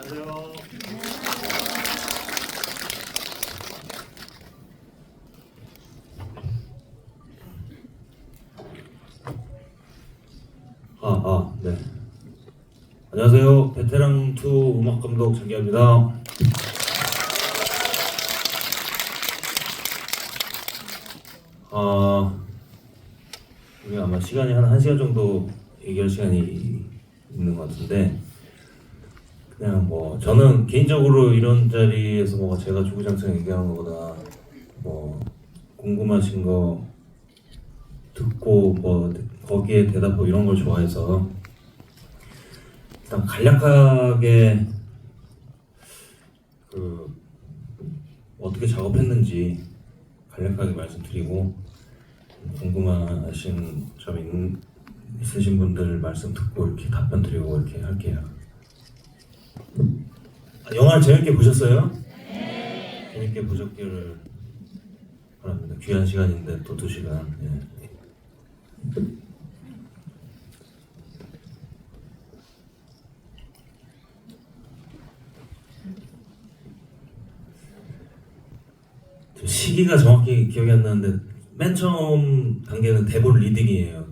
안녕하세요. 네. 안녕하세요. 베테랑2 음악감독 장기하입니다. 우리 아마 시간이 한 1시간 정도 얘기할 시간이 있는 것 같은데, 그냥 뭐 저는 개인적으로 이런 자리에서 뭐 제가 주구장창 얘기하는 것보다 뭐 궁금하신 거 듣고 뭐 거기에 대답하고 이런 걸 좋아해서 일단 간략하게 그 어떻게 작업했는지 간략하게 말씀드리고, 궁금하신 점 있으신 분들 말씀 듣고 이렇게 답변 드리고 이렇게 할게요. 영화를 재밌게 보셨어요? 네. 재밌게 보셨기를 바랍니다. 귀한 시간인데 또 2시간. 예. 시기가 정확히 기억이 안 나는데 맨 처음 단계는 대본 리딩이에요.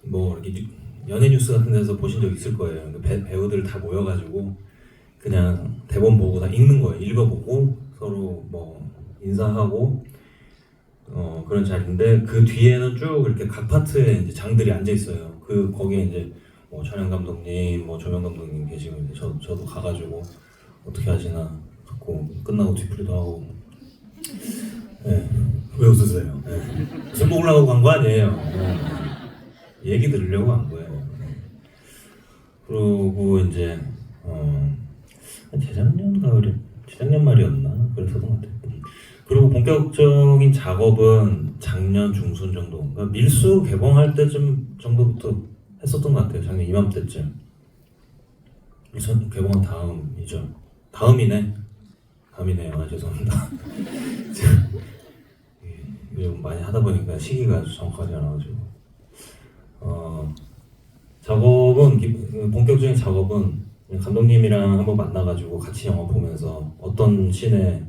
뭐 이렇게 연예 뉴스 같은 데서 보신 적 있을 거예요. 배우들 다 모여가지고 그냥 대본 보고 다 읽는 거예요. 읽어보고 서로 뭐 인사하고 그런 자리인데, 그 뒤에는 쭉 이렇게 각 파트에 이제 장들이 앉아 있어요. 거기에 이제 뭐 촬영 감독님, 뭐 조명 감독님 계시고 이제 저도 가가지고 어떻게 하시나 듣고 끝나고 뒤풀이도 하고. 네. 왜 웃으세요? 네. 술 먹으려고 간 거 아니에요. 네. 얘기 들으려고 간 거예요. 그리고 이제 재작년 말이었나 그랬었던 것 같아요. 그리고 본격적인 작업은 작년 중순 정도, 그러니까 밀수 개봉할 때쯤 정도부터 했었던 것 같아요. 작년 이맘때쯤. 밀수 개봉한 다음이죠. 다음이네요. 죄송합니다. 요즘 많이 하다 보니까 시기가 정확하지 않아가지고. 본격적인 작업은 감독님이랑 한번 만나가지고 같이 영화 보면서 어떤 씬에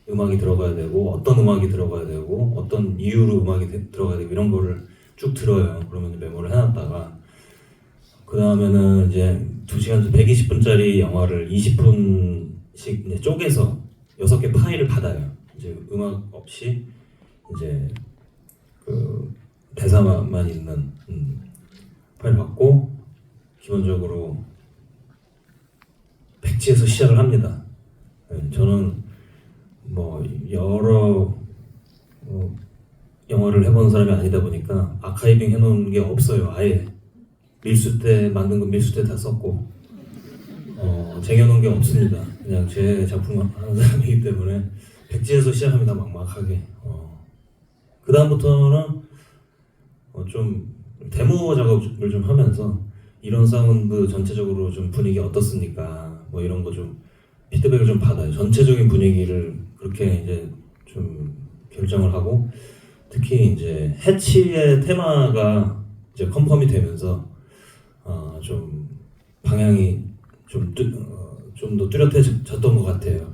음악이 들어가야 되고 어떤 음악이 들어가야 되고 어떤 이유로 음악이 들어가야 되고 이런 거를 쭉 들어요. 그러면 메모를 해놨다가 그 다음에는 이제 2시간 120분짜리 영화를 20분씩 이제 쪼개서 6개 파일을 받아요. 이제 음악 없이 이제 그 대사만 있는 파일 받고 기본적으로 백지에서 시작을 합니다. 저는 뭐 여러 영화를 해본 사람이 아니다 보니까 아카이빙 해놓은 게 없어요. 아예 밀수 때 만든 건 밀수 때 다 썼고 쟁여놓은 게 없습니다. 그냥 제 작품 하는 사람이기 때문에 백지에서 시작합니다. 막막하게. 그 다음부터는 좀 데모 작업을 좀 하면서 이런 사운드 전체적으로 좀 분위기 어떻습니까? 뭐 이런 거 좀 피드백을 좀 받아요. 전체적인 분위기를 그렇게 이제 좀 결정을 하고, 특히 이제 해치의 테마가 이제 컨펌이 되면서 좀 방향이 좀 더 뚜렷해졌던 것 같아요.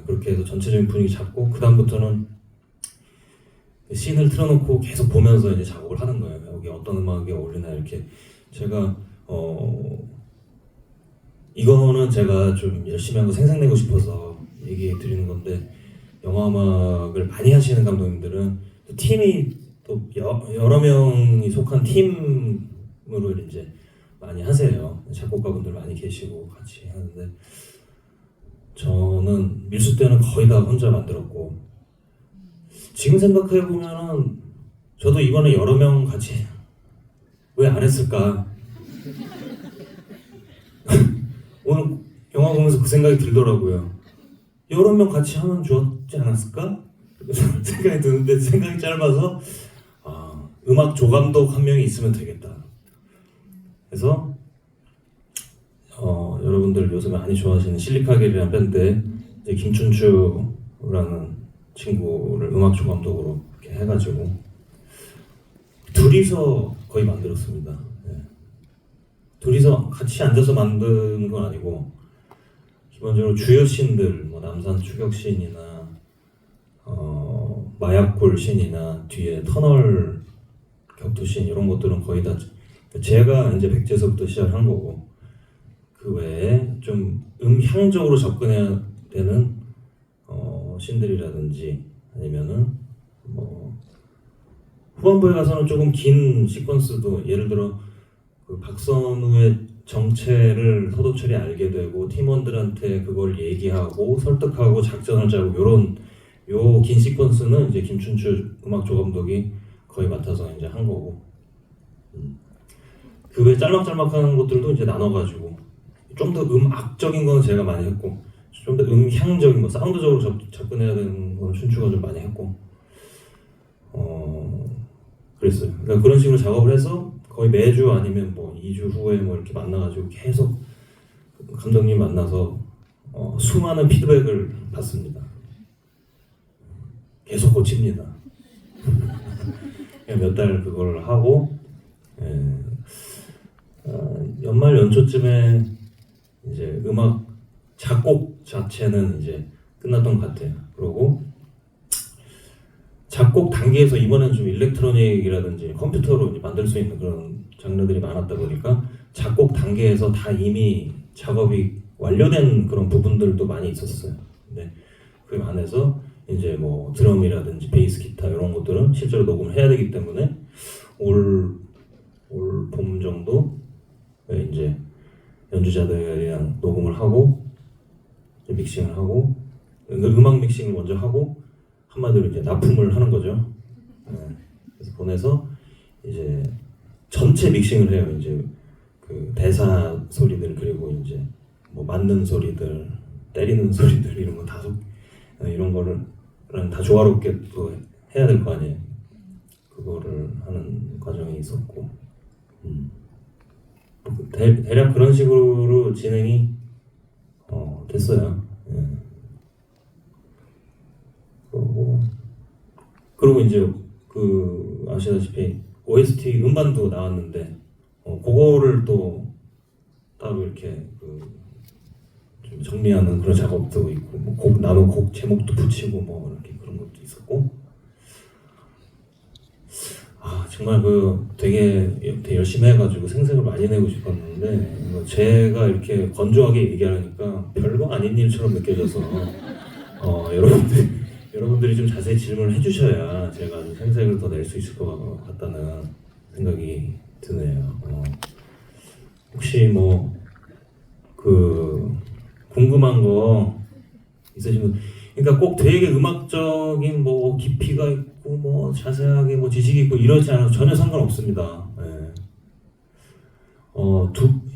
그렇게 해서 전체적인 분위기 잡고 그 다음부터는 씬을 틀어놓고 계속 보면서 이제 작업을 하는 거예요. 여기 어떤 음악이 어울리나 이렇게. 제가 이거는 제가 좀 열심히 한 거 생색내고 싶어서 얘기해 드리는 건데, 영화 음악을 많이 하시는 감독님들은 또 팀이 또 여러 명이 속한 팀으로 이제 많이 하세요. 작곡가분들 많이 계시고 같이 하는데, 저는 밀수 때는 거의 다 혼자 만들었고, 지금 생각해 보면은 저도 이번에 여러 명 같이 왜 안 했을까? 오늘 영화 보면서 그 생각이 들더라고요. 여러 명 같이 하면 좋았지 않았을까? 생각이 드는데 생각이 짧아서 음악 조감독 한 명이 있으면 되겠다. 그래서 여러분들 요새 많이 좋아하시는 실리카겔이라는 밴드에 이제 김춘추라는 친구를 음악 조감독으로 이렇게 해가지고 둘이서 거의 만들었습니다. 둘이서 같이 앉아서 만든 건 아니고 기본적으로 주요 씬들, 뭐 남산 추격 씬이나 마약골 씬이나 뒤에 터널 격투 씬 이런 것들은 거의 다 제가 이제 백제에서부터 시작한 거고, 그 외에 좀 음향적으로 접근해야 되는 씬들이라든지 아니면은 뭐 후반부에 가서는 조금 긴 시퀀스도, 예를 들어 그 박선우의 정체를 서도철이 알게 되고 팀원들한테 그걸 얘기하고 설득하고 작전을 짜고 요런 요 긴 시퀀스는 이제 김춘추 음악조 감독이 거의 맡아서 이제 한 거고, 그 외 짤막짤막한 것들도 이제 나눠가지고 좀 더 음악적인 건 제가 많이 했고, 좀 더 음향적인 거 사운드적으로 접근해야 되는 건 춘추가 좀 많이 했고, 그랬어요. 그러니까 그런 식으로 작업을 해서 거의 매주 아니면 뭐 2주 후에 뭐 이렇게 만나가지고 계속 감독님 만나서 수많은 피드백을 받습니다. 계속 고칩니다. 몇 달 그걸 하고, 연말 연초쯤에 이제 음악 작곡 자체는 이제 끝났던 것 같아요. 그리고 작곡 단계에서 이번엔 좀 일렉트로닉이라든지 컴퓨터로 만들 수 있는 그런 장르들이 많았다 보니까 작곡 단계에서 다 이미 작업이 완료된 그런 부분들도 많이 있었어요. 근데 그 안에서 이제 뭐 드럼이라든지 베이스 기타 이런 것들은 실제로 녹음을 해야 되기 때문에 올 봄 정도에 이제 연주자들이랑 녹음을 하고 믹싱을 하고, 음악 믹싱을 먼저 하고 한마디로 이제 납품을 하는 거죠. 그래서 보내서 이제 전체 믹싱을 해요. 이제 그 대사 소리들, 그리고 이제 뭐 맞는 소리들, 때리는 소리들 이런 거 다소 이런 거를 다 조화롭게 또 해야 될 거 아니에요. 그거를 하는 과정이 있었고, 대략 그런 식으로 진행이 됐어요. 그리고 이제 그 아시다시피 OST 음반도 나왔는데 그거를 또 따로 이렇게 좀 정리하는 그런 작업도 있고, 뭐 나도 곡 제목도 붙이고 뭐 이렇게 그런 것도 있었고, 정말 되게 열심히 해가지고 생색을 많이 내고 싶었는데, 제가 이렇게 건조하게 얘기하니까 별거 아닌 일처럼 느껴져서 여러분들이 좀 자세히 질문을 해주셔야 제가 좀 생색을 더 낼 수 있을 것 같다는 생각이 드네요. 혹시 뭐 궁금한 거 있으시면, 그러니까 꼭 되게 음악적인 뭐 깊이가 있고 뭐 자세하게 뭐 지식이 있고 이러지 않아도 전혀 상관없습니다.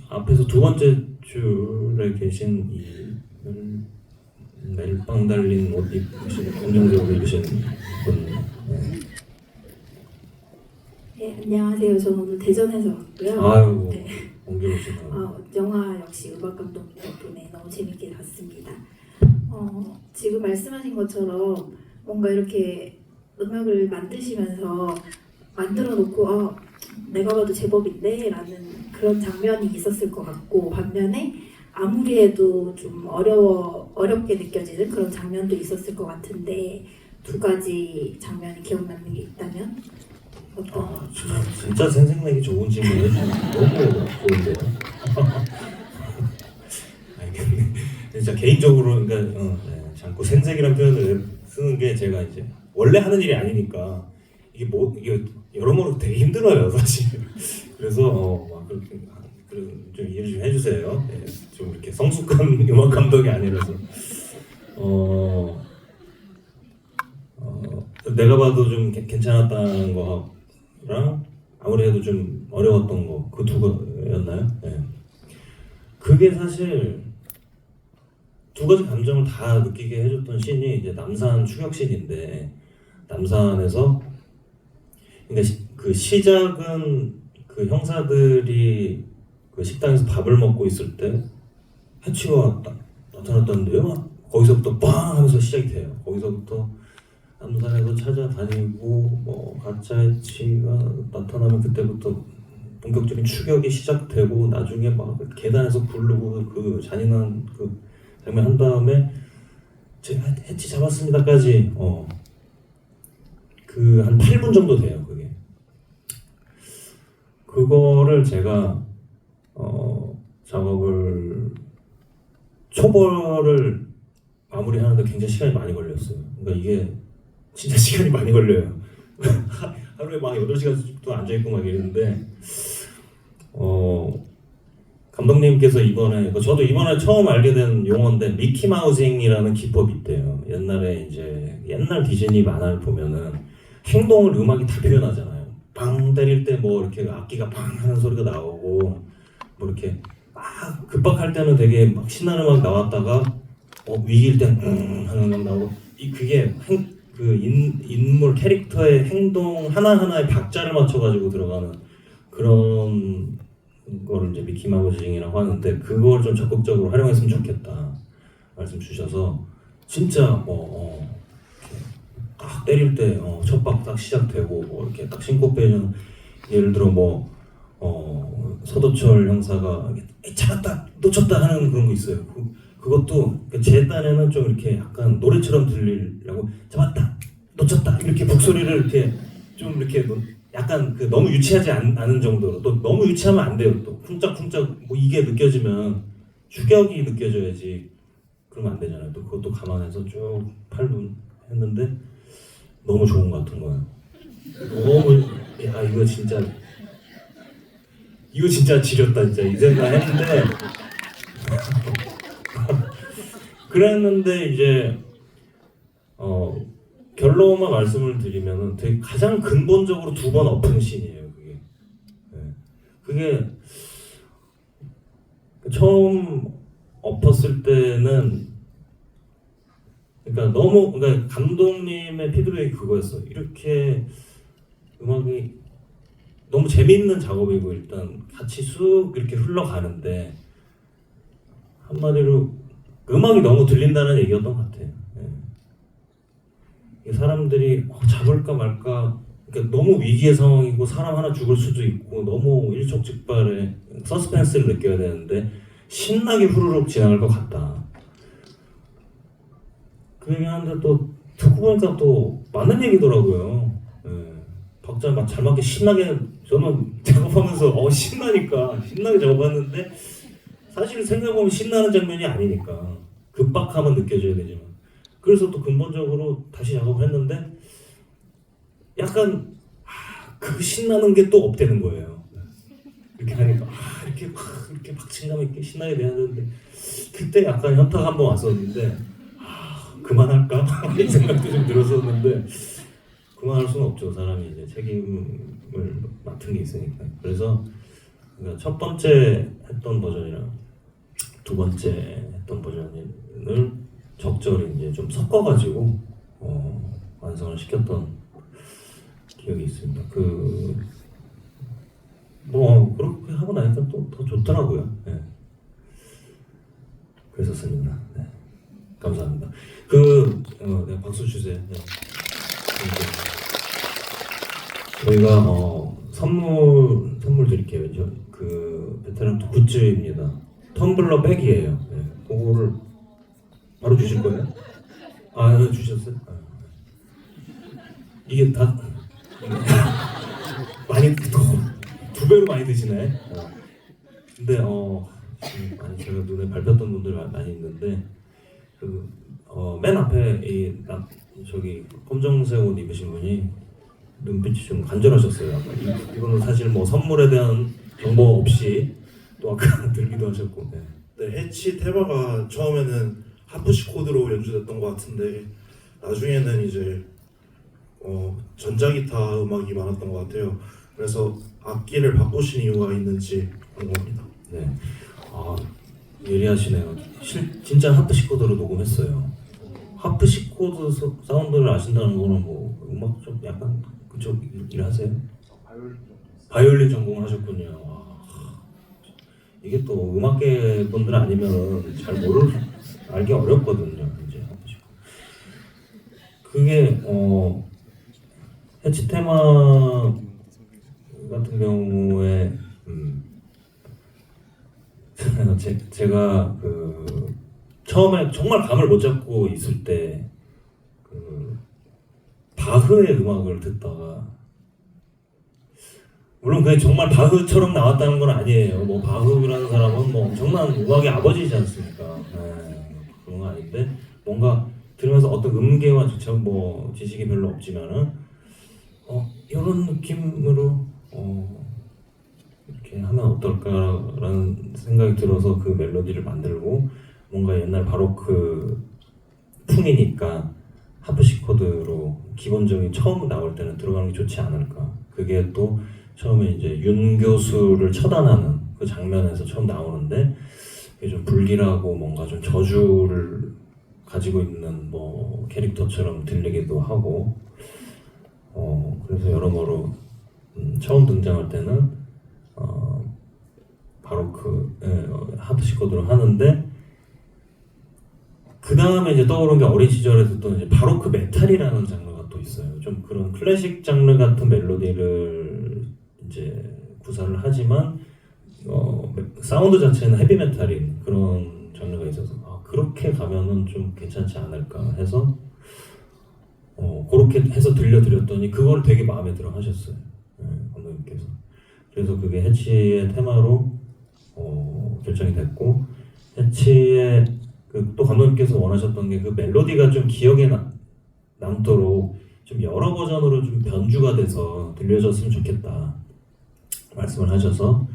앞에서 두 번째 줄에 계신 이 멜빵 달린 옷 입으신 검정색으로 입으신 분. 네, 안녕하세요. 저는 오늘 대전에서 왔고요. 아유, 네. 옮겨오시나. 영화 역시 음악 감독 덕분에 너무 재밌게 봤습니다. 지금 말씀하신 것처럼 뭔가 이렇게 음악을 만드시면서 만들어 놓고 내가 봐도 제법인데 라는 그런 장면이 있었을 것 같고, 반면에 아무리 해도 좀 어렵게 느껴지는 그런 장면도 있었을 것 같은데, 두 가지 장면이 기억 남는 게 있다면 어떤? 진짜 생생내기 좋은 질문 해주시면 너무 좋은데요. 진짜 개인적으로, 그러니까 자꾸 생색이라는 표현을 쓰는 게 제가 이제 원래 하는 일이 아니니까 이게 여러모로 되게 힘들어요, 사실. 그래서 막 그렇게 좀 이해 좀 해주세요. 좀 이렇게 성숙한 음악 감독이 아니라서. 내가 봐도 좀 괜찮았다는 거랑 아무래도 좀 어려웠던 거, 그 두 거였나요? 그게 사실 두 가지 감정을 다 느끼게 해줬던 씬이 이제 남산 추격 씬인데, 남산에서 그러니까 그 시작은 그 형사들이 그 식당에서 밥을 먹고 있을 때 해치가 나타났다는데요. 거기서부터 빵 하면서 시작이 돼요. 거기서부터 남산에서 찾아다니고 뭐 가짜 해치가 나타나면 그때부터 본격적인 추격이 시작되고, 나중에 막 계단에서 부르고 그 잔인한 그 장면 한 다음에 제가 해치 잡았습니다까지 그 한 8분 정도 돼요. 그게 그거를 제가 작업을 초벌을 마무리하는데 굉장히 시간이 많이 걸렸어요. 그러니까 이게 진짜 시간이 많이 걸려요. 하루에 막 8시간씩도 앉아있고 막 이랬는데 감독님께서 이번에 저도 이번에 처음 알게 된 용어인데 미키마우징이라는 기법이 있대요. 옛날에 이제 옛날 디즈니 만화를 보면은 행동을 음악이 다 표현하잖아요. 빵 때릴 때 뭐 이렇게 악기가 빵 하는 소리가 나오고 뭐 이렇게 막 급박할 때는 되게 막 신나는 음악 나왔다가 위기일 땐 하는 음악 나오고 그게 인물 캐릭터의 행동 하나하나에 박자를 맞춰가지고 들어가는 그런 거를 이제 미키마우징이라고 하는데 그걸 좀 적극적으로 활용했으면 좋겠다 말씀 주셔서 진짜 딱 때릴 때 첫박 딱 시작되고 뭐 이렇게 딱 신코페이션 예를 들어 서도철 형사가 잡았다 놓쳤다 하는 그런 거 있어요. 그것도 제 딴에는 좀 이렇게 약간 노래처럼 들리려고 잡았다 놓쳤다 이렇게 목소리를 이렇게 좀 이렇게 약간 너무 유치하지 않은 정도로 또 너무 유치하면 안 돼요. 또 쿵짝쿵짝 뭐 이게 느껴지면 추격이 느껴져야지 그러면 안 되잖아요. 또 그것도 감안해서 쭉 8분 했는데 너무 좋은 것 같은 거예요. 너무 이거 진짜 지렸다 진짜 이 생각했는데 그랬는데 이제 결론만 말씀을 드리면은 되게 가장 근본적으로 두 번 엎은 신이에요. 그게 그게 처음 엎었을 때는 그러니까 감독님의 피드백이 그거였어. 이렇게 음악이 너무 재밌는 작업이고 일단 같이 쑥 이렇게 흘러가는데 한마디로 음악이 너무 들린다는 얘기였던 것 같아요. 사람들이 잡을까 말까 그러니까 너무 위기의 상황이고 사람 하나 죽을 수도 있고 너무 일촉즉발의 서스펜스를 느껴야 되는데 신나게 후루룩 지나갈 것 같다. 그 얘기하는데 또 듣고 보니까 또 맞는 얘기더라고요. 박자 잘 맞게 신나게 저는 작업하면서 신나게 작업했는데 사실 생각해보면 신나는 장면이 아니니까 급박함은 느껴져야 되지만 그래서 또 근본적으로 다시 작업을 했는데 약간 그 신나는 게 또 없대는 거예요. 이렇게 하니까 이렇게 박진감 있게 신나게 돼야 되는데 그때 약간 현타가 한번 왔었는데 그만할까? 이 생각도 좀 들었었는데 그만할 수는 없죠. 사람이 이제 책임을 맡은 게 있으니까. 그래서 첫 번째 했던 버전이랑 두 번째 했던 버전을 적절히 이제 좀 섞어가지고 완성을 시켰던 기억이 있습니다. 그렇게 하고 나니까 또 더 좋더라고요. 네. 그랬었습니다. 네. 감사합니다. 네, 박수 주세요. 네. 저희가 선물 드릴게요. 베테랑 굿즈입니다. 텀블러 백이에요. 네. 그거를 바로 주실 거예요? 주셨어요? 이게 다 많이 두 배로 많이 드시네. 근데 많이 제가 눈에 밟혔던 분들 많이 있는데 맨 앞에 저기 검정색 옷 입으신 분이 눈빛이 좀 간절하셨어요. 이거는 사실 뭐 선물에 대한 정보 없이 또 아까 들기도 하셨고. 네, 해치 테마가 처음에는 하프시 코드로 연주됐던 것 같은데 나중에는 이제 전자기타 음악이 많았던 것 같아요. 그래서 악기를 바꾸신 이유가 있는지 궁금합니다. 네, 예리하시네요. 진짜 하프시 코드로 녹음했어요. 하프시 코드 사운드를 아신다는 거는 뭐 음악 좀 약간 그쪽 일 하세요? 바이올린 전공을 하셨군요. 이게 또 음악계 분들 아니면 잘 알기 어렵거든요. 이제 그게 해치 테마 같은 경우에 제가 처음에 정말 감을 못 잡고 있을 때 그 바흐의 음악을 듣다가, 물론 그게 정말 바흐처럼 나왔다는 건 아니에요. 뭐 바흐라는 사람은 뭐 엄청난 음악의 아버지지 않습니까? 그런 건 아닌데 뭔가 들으면서 어떤 음계와 뭐 지식이 별로 없지만은 이런 느낌으로 이렇게 하면 어떨까라는 생각이 들어서 그 멜로디를 만들고, 뭔가 옛날 바로크 풍이니까 하프시코드로 기본적인 처음 나올 때는 들어가는 게 좋지 않을까. 그게 또 처음에 이제 윤 교수를 처단하는 그 장면에서 처음 나오는데, 이게 좀 불길하고 뭔가 좀 저주를 가지고 있는 뭐 캐릭터처럼 들리기도 하고, 그래서 여러모로 처음 등장할 때는 바로크 하프시코드로 하는데, 그 다음에 이제 떠오른 게 어린 시절에 듣던 이제 바로크 메탈이라는 장르가 또 있어요. 좀 그런 클래식 장르 같은 멜로디를 이제 구사를 하지만 사운드 자체는 헤비 메탈인 그런 장르가 있어서 그렇게 가면은 좀 괜찮지 않을까 해서 그렇게 해서 들려드렸더니 그걸 되게 마음에 들어 하셨어요. 감독님께서. 그래서 그게 해치의 테마로 결정이 됐고, 해치의 또 감독님께서 원하셨던 게 그 멜로디가 좀 기억에 남도록 좀 여러 버전으로 좀 변주가 돼서 들려졌으면 좋겠다 말씀을 하셔서,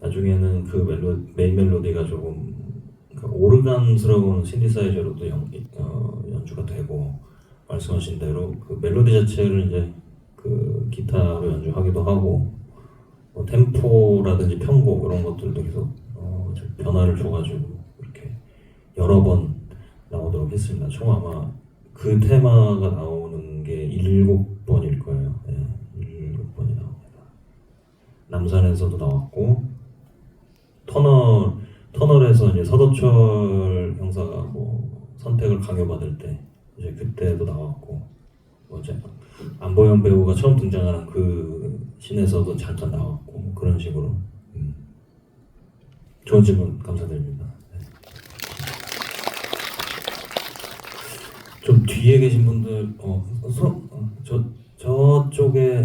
나중에는 그 메인 멜로디가 조금 오르간스러운 신디사이저로도 연주가 되고, 말씀하신 대로 그 멜로디 자체를 이제 그 기타로 연주하기도 하고, 뭐 템포라든지 편곡 이런 것들도 계속 좀 변화를 줘가지고 이렇게 여러 번 나오도록 했습니다. 총 아마 그 테마가 나오는 게 7번일 거예요. 7번이 나옵니다. 남산에서도 나왔고, 터널에서 이제 서도철 형사가 뭐 선택을 강요받을 때 이제 그때도 나왔고, 이제 안보현 배우가 처음 등장하는 그 씬에서도 잠깐 나왔고, 뭐 그런 식으로. 좋은 질문 감사드립니다. 좀 뒤에 계신 분들, 저쪽에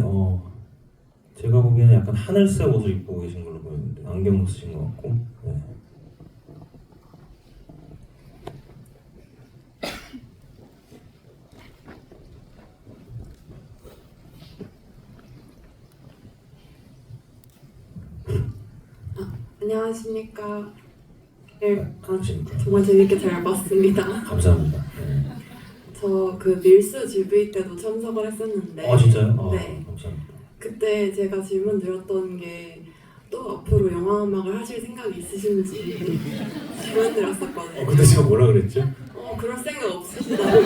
제가 보기에는 약간 하늘색 옷을 입고 계신 걸로 보이는데 안경 쓰신 것 같고. 네. 안녕하십니까. 네, 안녕하십니까. 정말 재밌게 잘 봤습니다. 감사합니다. 네. 저 그 밀수 GV 때도 참석을 했었는데 진짜요? 네. 감사합니다. 그때 제가 질문 드렸던 게 또 앞으로 영화 음악을 하실 생각이 있으신지 질문 드렸었거든요. 그때 제가 뭐라 그랬죠? 그럴 생각 없으시다고.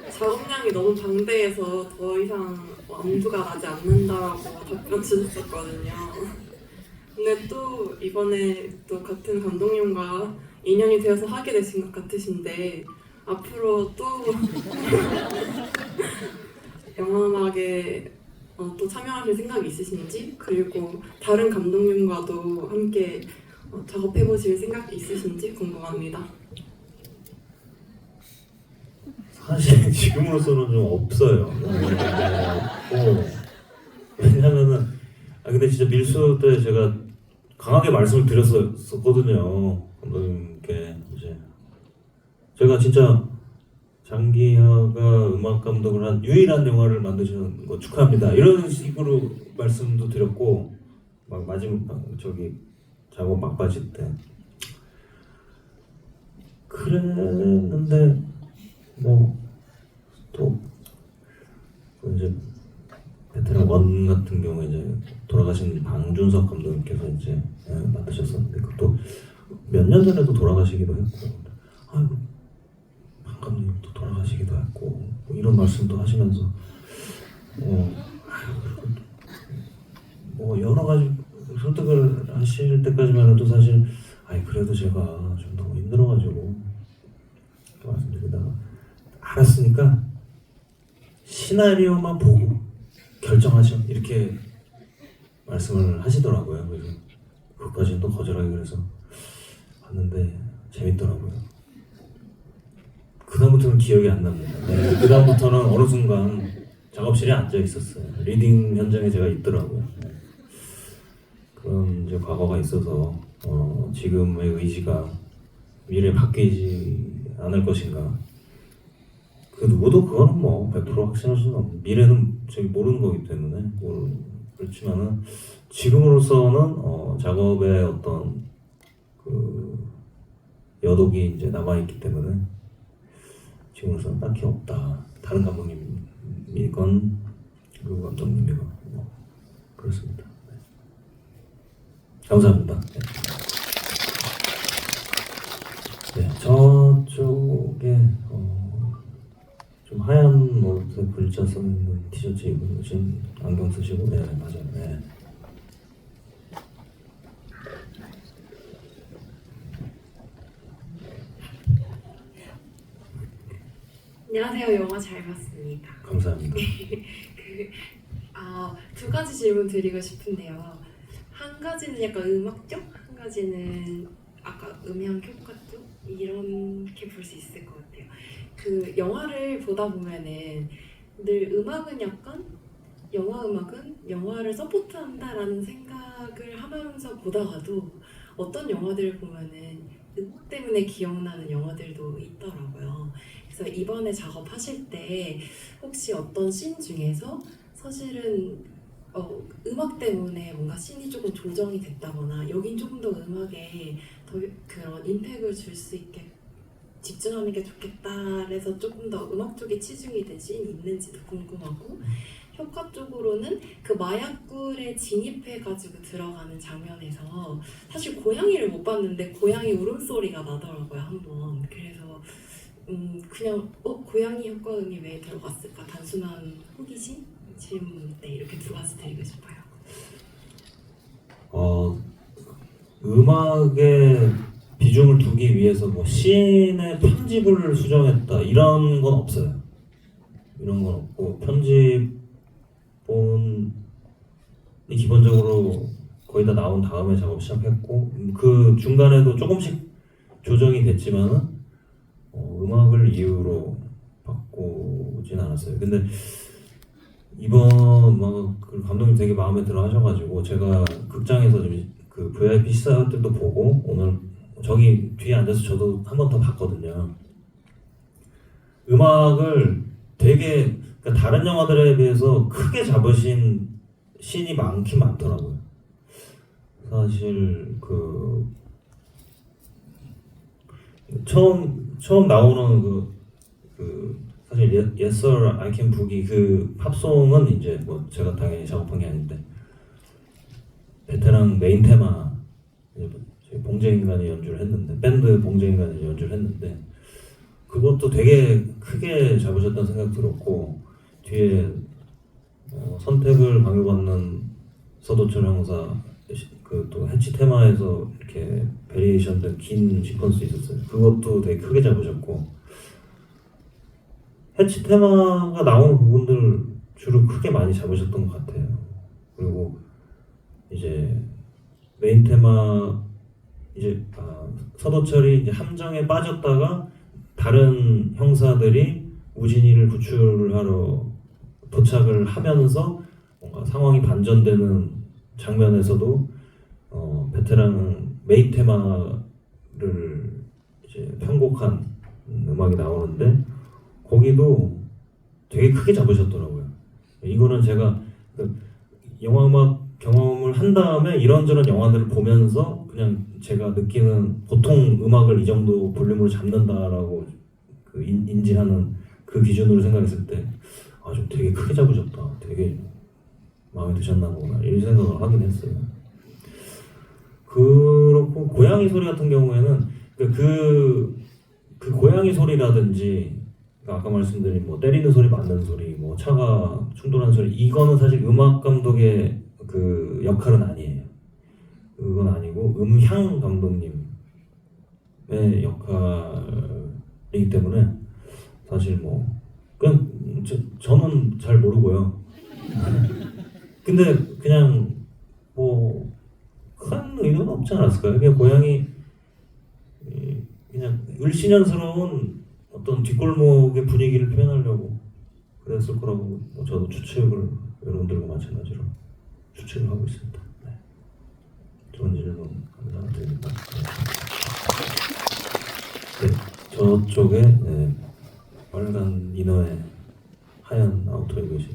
작업량이 너무 방대해서 더 이상 엄두가 나지 않는다라고 답변 주셨었거든요. 근데 또 이번에 또 같은 감독님과 인연이 되어서 하게 되신 것 같으신데, 앞으로 또 영화음악에 또 참여하실 생각이 있으신지, 그리고 다른 감독님과도 함께 작업해보실 생각이 있으신지 궁금합니다. 사실 지금으로서는 좀 없어요. 왜냐면은 근데 진짜 밀수 때 제가 강하게 말씀을 드렸었거든요. 감독님께 이제 제가 진짜 장기하가 음악 감독을 한 유일한 영화를 만드시는 거 축하합니다. 이런 식으로 말씀도 드렸고, 막 마지막 작업 막바지 때 그랬는데 또 이제 베테랑 원 같은 경우에 이제 돌아가신 방준석 감독님께서 이제 맡으셨었는데, 그것도 몇 년 전에도 돌아가시기도 했고, 아이고 방 감독님도 돌아가시기도 했고, 뭐 이런 말씀도 하시면서 뭐 여러 가지 설득을 하실 때까지만 해도 사실 그래도 제가 좀 너무 힘들어가지고 말씀드리다가 알았으니까 시나리오만 보고 결정하죠, 이렇게 말씀을 하시더라고요. 그래서 그것까지는 또 거절하기 그래서 갔는데 재밌더라고요. 그다음부터는 기억이 안 납니다. 네, 그다음부터는 어느 순간 작업실에 앉아 있었어요. 리딩 현장에 제가 있더라고요. 네. 그런 이제 과거가 있어서 지금의 의지가 미래에 바뀌지 않을 것인가. 그 누구도 그거는 뭐 100% 확신할 수는 없는, 미래는 저기 모르는 거기 때문에 그렇지만은 지금으로서는 작업의 어떤 그 여독이 이제 남아 있기 때문에 지금으로서는 딱히 없다. 다른 감독님이건 누구 감독님이건 뭐 그렇습니다. 네. 감사합니다. 네. 네, 저쪽에 좀 하얀 옷에 글자 써있는 티셔츠 입으신 안경 쓰시고, 네 맞아요. 네. 안녕하세요. 영화 잘 봤습니다. 감사합니다. 두 가지 질문 드리고 싶은데요. 한 가지는 약간 음악 쪽, 한 가지는 아까 음향 효과 쪽 이렇게 볼 수 있을 것 같아요. 그 영화를 보다 보면은 늘 음악은 약간 영화 음악은 영화를 서포트한다라는 생각을 하면서 보다가도 어떤 영화들을 보면은 음악 때문에 기억나는 영화들도 있더라고요. 그래서 이번에 작업하실 때 혹시 어떤 씬 중에서 사실은 음악 때문에 뭔가 씬이 조금 조정이 됐다거나 여긴 조금 더 음악에 더 그런 임팩을 줄 수 있게 집중하는 게 좋겠다 그래서 조금 더 음악 쪽에 치중이 된 씬이 있는지도 궁금하고, 효과 쪽으로는 그 마약굴에 진입해가지고 들어가는 장면에서 사실 고양이를 못 봤는데 고양이 울음소리가 나더라고요 한번. 그래서 그냥 고양이 효과음이 왜 들어갔을까 단순한 호기심? 질문 이렇게 두 가지 드리고 싶어요. 음악에 비중을 두기 위해서 뭐 씬의 편집을 수정했다 이런 건 없어요. 이런 건 없고 편집본이 기본적으로 거의 다 나온 다음에 작업 시작했고 그 중간에도 조금씩 조정이 됐지만은 음악을 이유로 바꾸진 않았어요. 근데 이번 음악을 감독님 되게 마음에 들어 하셔가지고 제가 극장에서 좀 그 VIP 시사 때도 보고 오늘 저기 뒤에 앉아서 저도 한 번 더 봤거든요. 음악을 되게 그러니까 다른 영화들에 비해서 크게 잡으신 씬이 많긴 많더라고요. 사실 그 처음 나오는 사실 Yes Sir I Can Boogie 그 팝송은 이제 뭐 제가 당연히 작업한 게 아닌데 베테랑 메인 테마 봉제인간이 연주를 했는데 밴드 봉제인간이 연주를 했는데 그것도 되게 크게 잡으셨다는 생각 들었고 뒤에 선택을 강요받는 서도철 형사 그 또 해치 테마에서 이렇게 베리에이션된 긴 시퀀스 있었어요. 그것도 되게 크게 잡으셨고 해치 테마가 나오는 부분들 주로 크게 많이 잡으셨던 것 같아요. 그리고 이제 메인 테마 이제 서도철이 이제 함정에 빠졌다가 다른 형사들이 우진이를 구출하러 도착을 하면서 뭔가 상황이 반전되는 장면에서도 베테랑 메인 테마를 이제 편곡한 음악이 나오는데 거기도 되게 크게 잡으셨더라고요. 이거는 제가 영화 음악 경험을 한 다음에 이런저런 영화들을 보면서 그냥 제가 느끼는 보통 음악을 이 정도 볼륨으로 잡는다라고 인지하는 그 기준으로 생각했을 때 좀 되게 크게 잡으셨다. 되게 마음에 드셨나 보구나. 이런 생각을 하긴 했어요. 그렇고 고양이 소리 같은 경우에는 그 고양이 소리라든지 아까 말씀드린 뭐 때리는 소리, 맞는 소리, 뭐 차가 충돌하는 소리 이거는 사실 음악 감독의 그 역할은 아니에요. 그건 아니고 음향 감독님의 역할이기 때문에 사실 뭐 그냥 저는 잘 모르고요. 근데 그냥 뭐 큰 의도는 없지 않았을까요? 그냥 고양이 그냥 을씨년스러운 어떤 뒷골목의 분위기를 표현하려고 그랬을 거라고 저도 추측을 여러분들과 마찬가지로 추측을 하고 있습니다. 네. 좋은 질문 감사드립니다. 네, 저쪽에 네, 빨간 이너에 하얀 아우터에 계신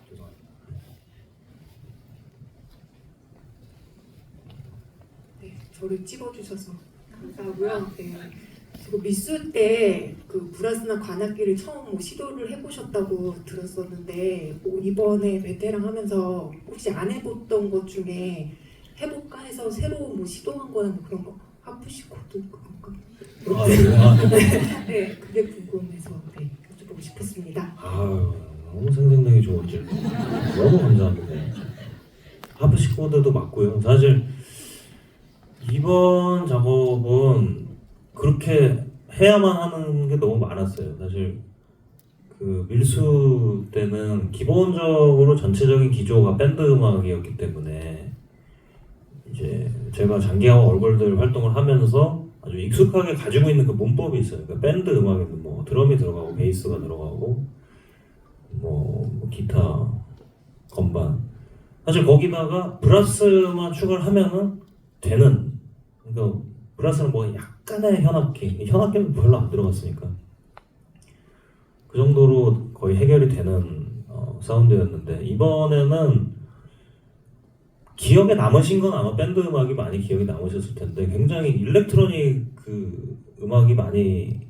죄송합니다. 네, 저를 찍어주셔서 감사하고요. 네, 그리고 미술 때 그 브라스나 관악기를 처음 뭐 시도를 해보셨다고 들었었는데 이번에 베테랑 하면서 혹시 안 해봤던 것 중에 해볼까 해서 새로 뭐 시도한 거나 뭐 그런 거 하프시코도 그런가? 아, 네. 네, 그게 궁금해서 네, 여쭤보고 싶었습니다. 아유, 너무 생생하게 좋은 질문. 너무 감사합니다. 하프시코드도 맞고요. 사실 이번 작업은 그렇게 해야만 하는 게 너무 많았어요. 사실 그 밀수 때는 기본적으로 전체적인 기조가 밴드 음악이었기 때문에 이제 제가 장기하고 얼굴들 활동을 하면서 아주 익숙하게 가지고 있는 그 문법이 있어요. 그러니까 밴드 음악에는 뭐 드럼이 들어가고 베이스가 들어가고 뭐 기타, 건반. 사실 거기다가 브라스만 추가를 하면은 되는. 그러니까 브라스는 뭐 약간의 현악기는 별로 안 들어갔으니까 그 정도로 거의 해결이 되는 사운드였는데 이번에는 기억에 남으신 건 아마 밴드 음악이 많이 기억에 남으셨을 텐데 굉장히 일렉트로닉 그 음악이 많이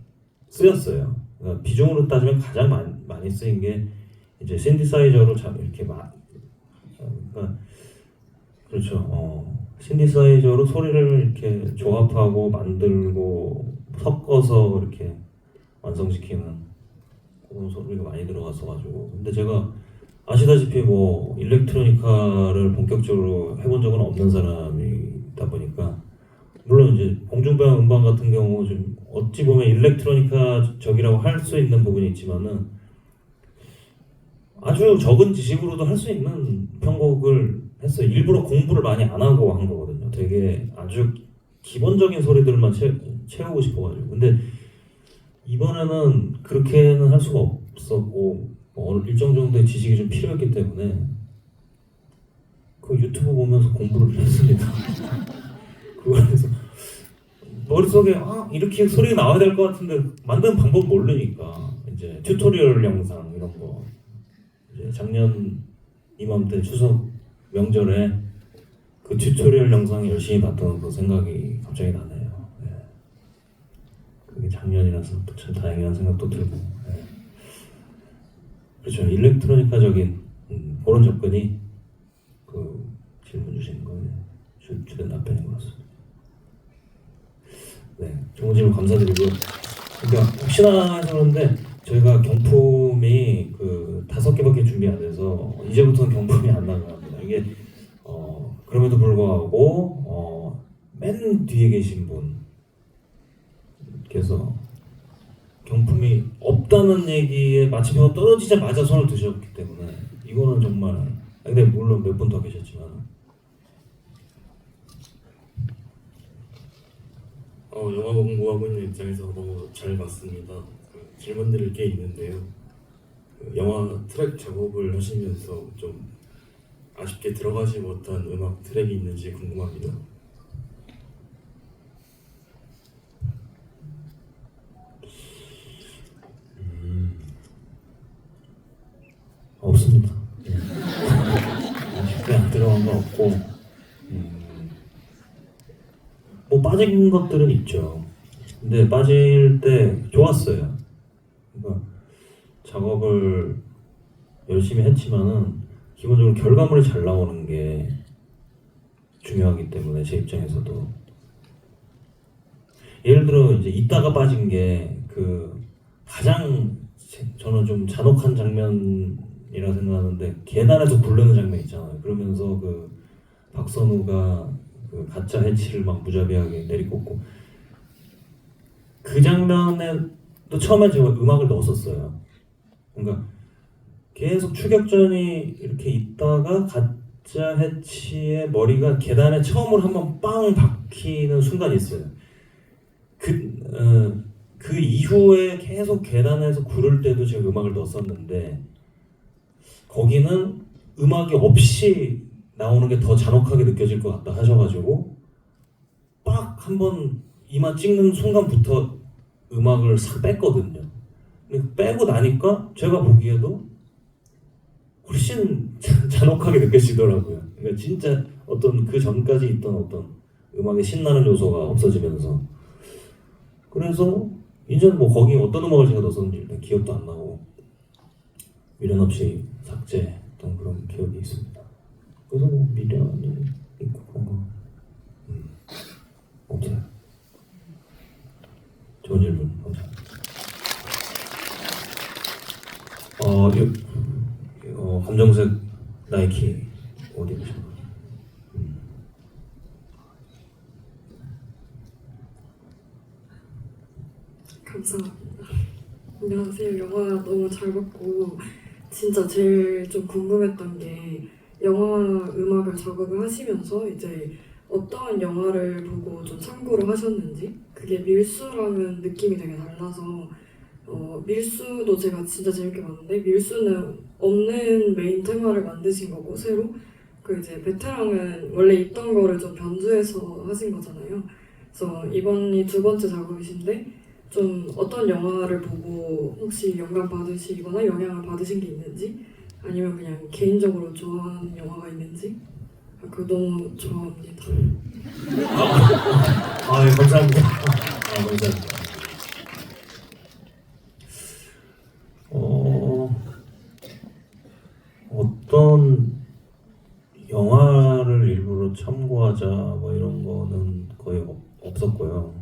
쓰였어요. 그러니까 비중으로 따지면 가장 많이 쓰인 게 이제 신디사이저로 이렇게 그러니까 그렇죠. 신디사이저로 소리를 이렇게 조합하고 만들고 섞어서 이렇게 완성시키는 그런 소리가 많이 들어갔어가지고 근데 제가 아시다시피 뭐 일렉트로니카를 본격적으로 해본 적은 없는 사람이다 보니까 물론 이제 공중부양 음반 같은 경우 좀 어찌 보면 일렉트로니카적이라고 할 수 있는 부분이 있지만은 아주 적은 지식으로도 할 수 있는 편곡을 했어요. 일부러 공부를 많이 안 하고 한 거거든요. 되게 아주 기본적인 소리들만 채우고 싶어가지고. 근데 이번에는 그렇게는 할 수가 없었고 어느 일정 정도의 지식이 좀 필요했기 때문에 그 유튜브 보면서 공부를 했습니다. 그거에서 머릿속에 이렇게 소리가 나와야 될 것 같은데 만드는 방법 모르니까 이제 튜토리얼 영상 이런 거 이제 작년 이맘때 추석 명절에 그 튜토리얼 영상 열심히 봤던 그 생각이 갑자기 나네요. 네. 그게 작년이라서 또 참 다행이라는 생각도 들고. 네. 그렇죠. 일렉트로니카적인 그런 접근이 그 질문 주신 거에 주된 답변인 것 같습니다. 네, 좋은 질문 감사드리고요. 그러니까 혹시나 해서 그런데 저희가 경품이 그 5개밖에 준비 안 돼서 이제부터는 경품이 안 나갑니다. 이게 그럼에도 불구하고 맨 뒤에 계신 분께서 경품이 없다는 얘기에 마침표가 떨어지자마자 손을 드셨기 때문에 이거는 정말 근데 물론 몇 분 더 계셨지만 영화 공부하고 있는 입장에서 너무 잘 봤습니다. 그 질문 드릴 게 있는데요. 그 영화 트랙 작업을 하시면서 좀 아쉽게 들어가지 못한 음악 트랙이 있는지 궁금합니다. 없습니다. 쉽게 안 들어간 건 없고 뭐 빠진 것들은 있죠. 근데 빠질 때 좋았어요. 그러니까 작업을 열심히 했지만은 기본적으로 결과물이 잘 나오는 게 중요하기 때문에 제 입장에서도 예를 들어 이제 있다가 빠진 게 그 가장 저는 좀 잔혹한 장면이라 생각하는데 계단에서 부르는 장면 있잖아요. 그러면서 그 박선우가 그 가짜 해치를 막 무자비하게 내리꽂고 그 장면에 또 처음에 제가 음악을 넣었었어요. 그러니까 계속 추격전이 이렇게 있다가 진짜 해치의 머리가 계단에 처음으로 한번 빵 박히는 순간이 있어요. 그 이후에 계속 계단에서 구를 때도 제가 음악을 넣었었는데 거기는 음악이 없이 나오는 게 더 잔혹하게 느껴질 것 같다 하셔가지고 빡 한번 이마 찍는 순간부터 음악을 싹 뺐거든요. 근데 빼고 나니까 제가 보기에도 훨씬 잔혹하게 느껴지더라고요. 그러니까 진짜 어떤 그 전까지 있던 어떤 음악의 신나는 요소가 없어지면서 그래서 이제는 뭐 거기 어떤 음악을 제가 넣었는지 일단 기억도 안 나고 미련 없이 삭제했던 그런 기억이 있습니다. 그래서 뭐 미련이 있고 그런 거 없어요. 좋은 질문 감사합니다. 검정색 나이키 옷 입으신 거. 감사합니다. 안녕하세요. 영화 너무 잘 봤고 진짜 제일 좀 궁금했던 게 영화 음악을 작업을 하시면서 이제 어떠한 영화를 보고 좀 참고를 하셨는지 그게 밀수랑은 느낌이 되게 달라서 밀수도 제가 진짜 재밌게 봤는데 밀수는 없는 메인 테마를 만드신 거고 새로 그 이제 베테랑은 원래 있던 거를 좀 변주해서 하신 거잖아요. 그래서 이번이 두 번째 작업이신데 좀 어떤 영화를 보고 혹시 영감 받으시거나 영향을 받으신 게 있는지 아니면 그냥 개인적으로 좋아하는 영화가 있는지 그거 너무 좋아합니다. 예, 감사합니다. 감사합니다. 어떤 영화를 일부러 참고하자 뭐 이런 거는 거의 없었고요.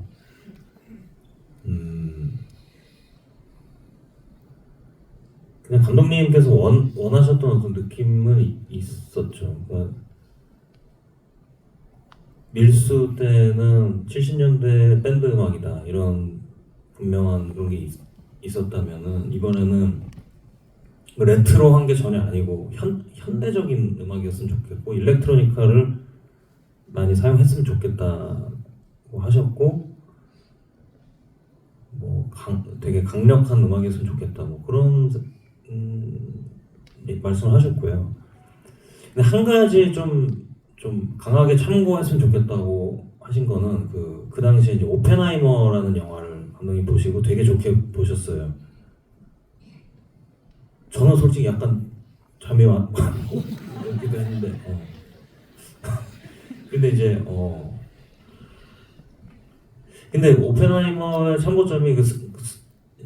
그냥 감독님께서 원하셨던 어떤 느낌은 있었죠. 그러니까 밀수 때는 70년대 밴드 음악이다 이런 분명한 그런 게 있었다면은 이번에는 레트로한 게 전혀 아니고 현대적인 음악이었으면 좋겠고 일렉트로니카를 많이 사용했으면 좋겠다고 하셨고 뭐 되게 강력한 음악이었으면 좋겠다 뭐 그런 말씀을 하셨고요. 근데 한 가지 좀 강하게 참고했으면 좋겠다고 하신 거는 그 당시에 이제 오펜하이머라는 영화를 감독님 보시고 되게 좋게 보셨어요. 저는 솔직히 약간 잠이 오기도 했는데 근데 이제 근데 오펜하이머의 참고점이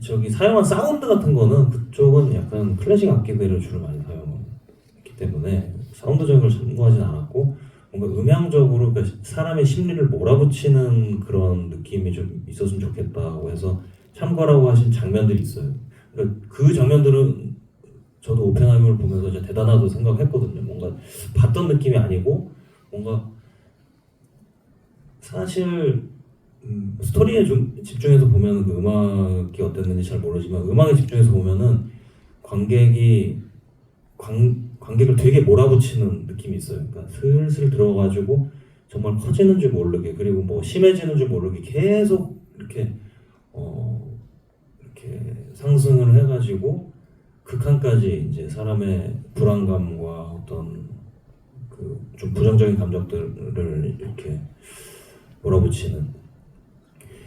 저기 사용한 사운드 같은 거는 그쪽은 약간 클래식 악기들을 주로 많이 사용했기 때문에 사운드적인 걸 참고하진 않았고 뭔가 음향적으로 그러니까 사람의 심리를 몰아붙이는 그런 느낌이 좀 있었으면 좋겠다고 해서 참고라고 하신 장면들이 있어요. 그러니까 그 장면들은 저도 오펜하이머를 보면서 이제 대단하다고 생각했거든요. 뭔가 봤던 느낌이 아니고 뭔가 사실 스토리에 좀 집중해서 보면 그 음악이 어땠는지 잘 모르지만 음악에 집중해서 보면은 관객을 되게 몰아붙이는 느낌이 있어요. 그러니까 슬슬 들어가지고 정말 커지는 줄 모르게 그리고 뭐 심해지는 줄 모르게 계속 이렇게 상승을 해가지고 극한까지 이제 사람의 불안감과 어떤 그 좀 부정적인 감정들을 이렇게 몰아붙이는.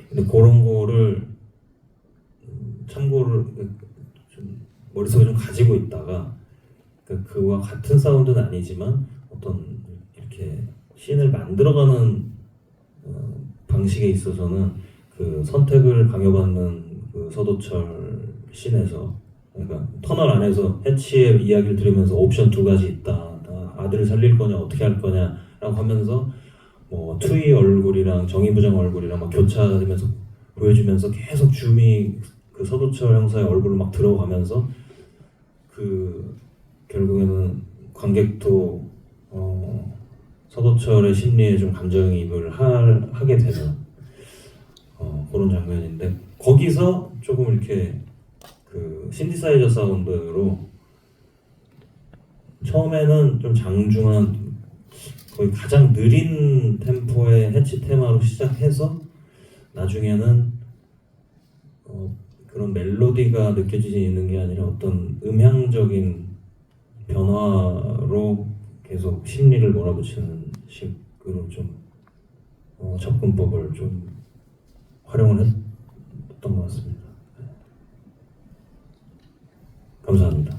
근데 그런 거를 참고를 좀 머릿속에 좀 가지고 있다가 그와 같은 사운드는 아니지만 어떤 이렇게 씬을 만들어가는 방식에 있어서는 그 선택을 강요받는 그 서도철 씬에서 그러니까 터널 안에서 해치의 이야기를 들으면서 옵션 두 가지 있다. 아들을 살릴 거냐 어떻게 할 거냐라고 하면서 뭐 투이 얼굴이랑 정의 부장 얼굴이랑 막 교차되면서 보여주면서 계속 줌이 그 서도철 형사의 얼굴로 막 들어가면서 그 결국에는 관객도 서도철의 심리에 좀 감정이입을 하게 되는 그런 장면인데 거기서 조금 이렇게 그 신디사이저 사운드로 처음에는 좀 장중한 거의 가장 느린 템포의 해치 테마로 시작해서 나중에는 그런 멜로디가 느껴지는 게 아니라 어떤 음향적인 변화로 계속 심리를 몰아붙이는 식으로 좀 접근법을 좀 활용을 했던 것 같습니다. 네. 감사합니다.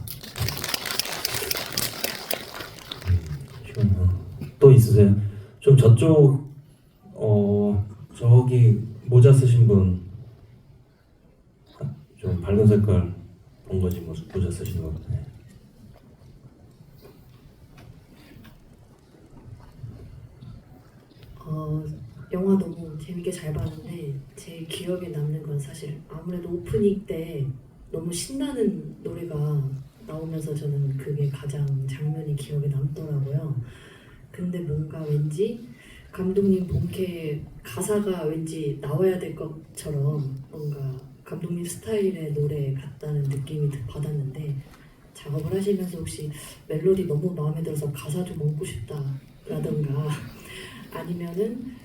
또 있으세요? 좀 저쪽 저기 모자 쓰신 분 좀 밝은 색깔 본거지 모자 쓰신 분. 네. 영화 너무 재밌게 잘 봤는데 제 기억에 남는 건 사실 아무래도 오프닝 때 너무 신나는 노래가 나오면서 저는 그게 가장 장면이 기억에 남더라고요. 근데 뭔가 왠지 감독님 본캐 가사가 왠지 나와야 될 것처럼 뭔가 감독님 스타일의 노래 같다는 느낌이 받았는데 작업을 하시면서 혹시 멜로디 너무 마음에 들어서 가사 좀 얹고 싶다라던가 아니면은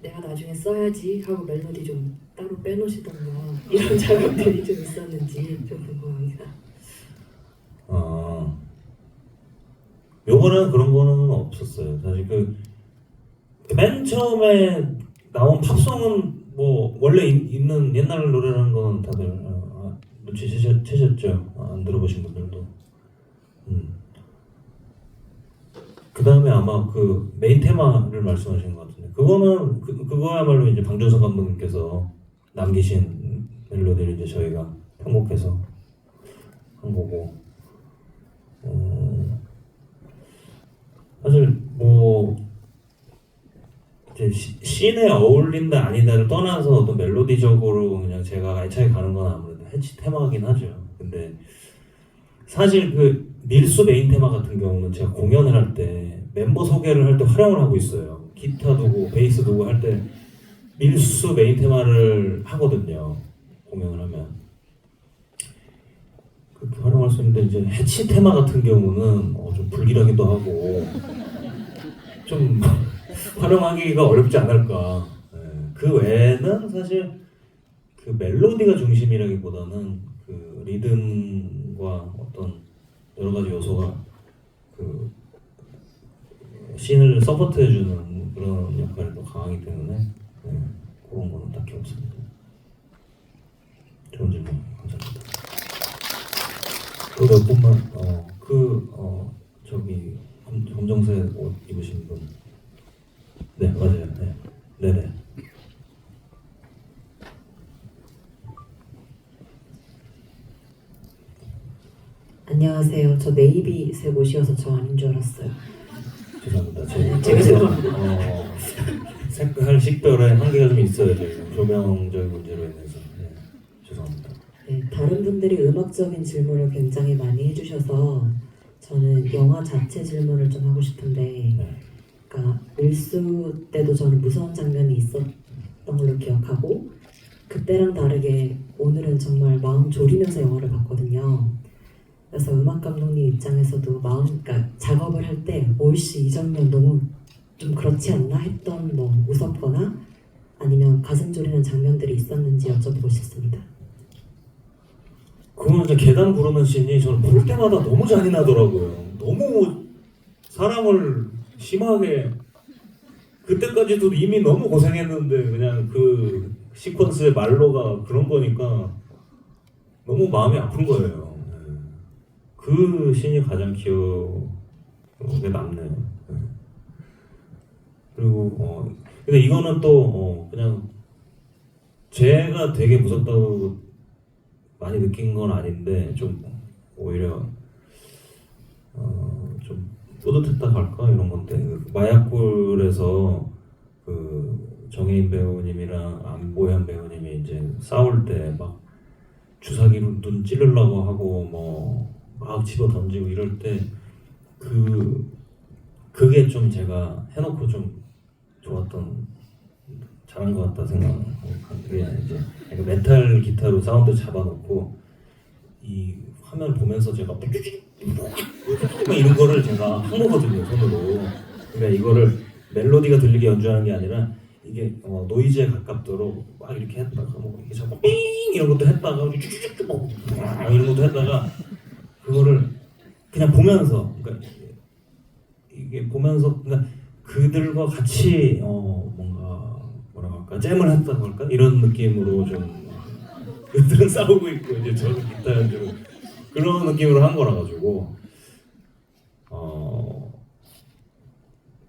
내가 나중에 써야지 하고 멜로디 좀 따로 빼놓으시던가 이런 작업들이 좀 있었는지 좀 궁금합니다. 요거는 그런 거는 없었어요. 사실 맨 처음에 나온 팝송은 뭐 원래 있는 옛날 노래라는 건 다들 눈치채셨죠. 안 들어보신 분들도. 그 다음에 아마 그 메인 테마를 말씀하시는 것 같은데 그거는 그거야말로 이제 방준석 감독님께서 남기신 멜로디를 이제 저희가 편곡해서 한 거고 사실 뭐 이제 씬에 어울린다 아니다를 떠나서 어떤 멜로디적으로 그냥 제가 알차게 가는 건 아무래도 해치 테마긴 하죠. 근데 사실 그 밀수 메인 테마 같은 경우는 제가 공연을 할 때 멤버 소개를 할 때 활용을 하고 있어요. 기타 두고 베이스 두고 할 때 밀수 메인 테마를 하거든요. 공연을 하면 그렇게 활용할 수 있는데 이제 해치 테마 같은 경우는 좀 불길하기도 하고 좀 활용하기가 어렵지 않을까. 네. 그 외에는 사실 그 멜로디가 중심이라기보다는 그 리듬과 어떤 여러 가지 요소가 그 씬을 서포트해주는 그런 역할이 더 강하기 때문에 네, 그런 거는 딱히 없습니다. 좋은 질문 감사합니다. 또 몇 분만 저기 검정색 옷 입으신 분. 네 맞아요. 네 네네. 안녕하세요. 저 네이비색 옷이어서 저 아닌 줄 알았어요. 죄송합니다. 제가 죄송합니다. 색깔 식별에 한계가 좀 있어요. 저희가 조명적인 문제로 인해서. 네, 죄송합니다. 네, 다른 분들이 음악적인 질문을 굉장히 많이 해주셔서 저는 영화 자체 질문을 좀 하고 싶은데 네. 그러니까 밀수 때도 저는 무서운 장면이 있었던 걸로 기억하고 그때랑 다르게 오늘은 정말 마음 졸이면서 영화를 봤거든요. 그래서 음악 감독님 입장에서도 그러니까 작업을 할 때 옳씨 이 장면 너무 좀 그렇지 않나 했던 뭐 무섭거나 아니면 가슴 졸이는 장면들이 있었는지 여쭤보고 싶습니다. 그거는 진짜 계단 구르는 씬이 저는 볼 때마다 너무 잔인하더라고요. 너무 사람을 심하게 그때까지도 이미 너무 고생했는데 그냥 그 시퀀스의 말로가 그런 거니까 너무 마음이 아픈 거예요. 그 씬이 가장 기억에 남네요. 그리고 근데 이거는 또 그냥 제가 되게 무섭다고 많이 느낀 건 아닌데 좀 오히려 좀 뿌듯했다 할까 이런 건데 마약굴에서 그 정혜인 배우님이랑 안보현 배우님이 이제 싸울 때 막 주사기로 눈 찌르려고 하고 뭐 막 집어 던지고 이럴 때 그게 좀 제가 해놓고 좀 좋았던 잘한 것 같다 생각하고 그게 이제 메탈 기타로 사운드 잡아놓고 이 화면 보면서 제가 막 이런 거를 제가 한 거거든요, 손으로. 그러니까 이거를 멜로디가 들리게 연주하는 게 아니라 이게 노이즈에 가깝도록 막 이렇게 했다가 뭐 이렇게 자꾸 삥 이런 것도 했다가 쭉쭉쭉 뭐 이런 것도 했다가 그거를 그냥 보면서, 그러니까 이게 보면서, 그러니까 그들과 같이 뭔가 뭐라고 할까, 잼을 했다고 할까, 이런 느낌으로 좀 그들은 싸우고 있고 이제 저는 기타 연주를 그런 느낌으로 한 거라 가지고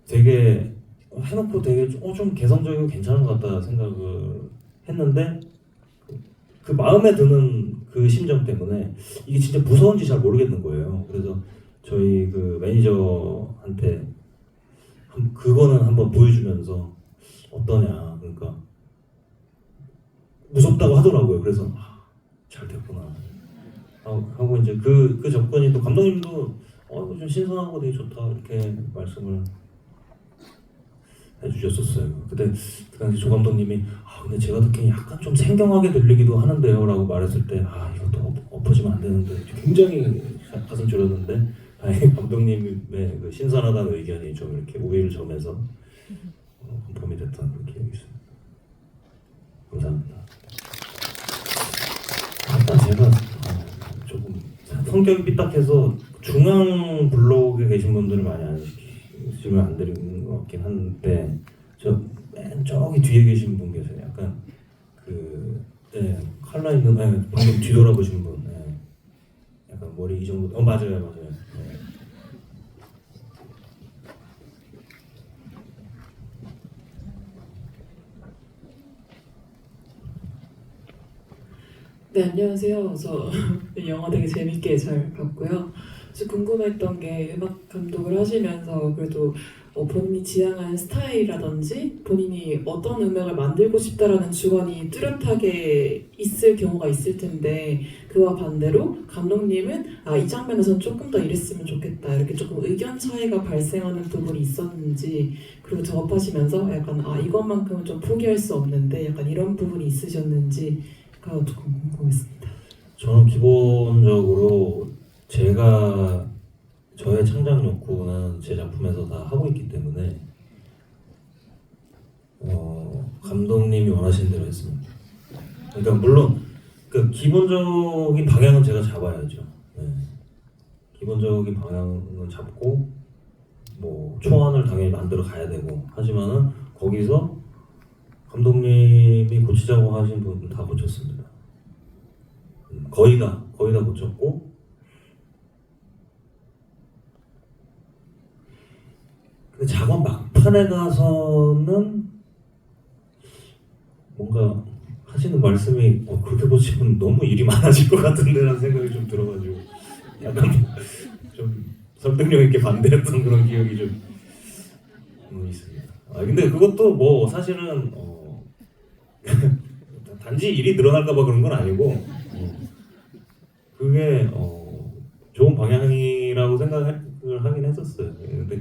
되게 해놓고 되게 좀 개성적이고 괜찮은 것 같다 생각을 했는데 그 마음에 드는 그 심정 때문에 이게 진짜 무서운지 잘 모르겠는 거예요. 그래서 저희 그 매니저한테 그거는 한번 보여주면서 어떠냐, 그러니까 무섭다고 하더라고요. 그래서 잘 됐구나 하고 이제 그 접근이 또 감독님도 이거 좀 신선하고 되게 좋다 이렇게 말씀을 해주셨었어요. 그때 그 당시 조 감독님이 근데 제가 듣기엔 약간 좀 생경하게 들리기도 하는데요 라고 말했을 때 이것도 엎어지면 안 되는데 굉장히 가슴 졸였는데 다행히 감독님의 그 신선하다는 의견이 좀 이렇게 우위를 점해서 컨펌이 됐던 그 기억이 있습니다. 감사합니다. 아까 제가 조금 성격이 삐딱해서 중앙 블록에 계신 분들을 많이 말씀을 안 드리는 것 같긴 한데 저 맨 저기 뒤에 계신 분 계세요. 약간 칼라 있는 방금 뒤돌아보신 분, 약간 머리 이 정도. 맞아요. 네, 안녕하세요. 저 영화 되게 재밌게 잘 봤고요. 저 궁금했던 게 음악 감독을 하시면서 그래도 본인이 지향한 스타일이라든지 본인이 어떤 음악을 만들고 싶다라는 주관이 뚜렷하게 있을 경우가 있을 텐데 그와 반대로 감독님은 이 장면에서는 조금 더 이랬으면 좋겠다 이렇게 조금 의견 차이가 발생하는 부분이 있었는지, 그리고 작업하시면서 약간 이것만큼은 좀 포기할 수 없는데 약간 이런 부분이 있으셨는지가 조금 궁금했습니다. 저는 기본적으로 저의 창작 욕구는 제 작품에서 다 하고 있기 때문에 감독님이 원하시는 대로 했습니다. 그러니까 물론 그 기본적인 방향은 제가 잡아야죠. 기본적인 방향은 잡고 뭐 초안을 당연히 만들어 가야 되고 하지만은 거기서 감독님이 고치자고 하신 부분 다 고쳤습니다. 거의 다 고쳤고 그 작업 막판에 가서는 뭔가 하시는 말씀이 그렇게 보시면 너무 일이 많아질 것 같은데라는 생각이 좀 들어가지고 약간 좀 설득력 있게 반대했던 그런 기억이 좀 있습니다. 근데 그것도 뭐 사실은 단지 일이 늘어날까봐 그런 건 아니고 그게 좋은 방향이라고 생각을 하긴 했었어요. 근데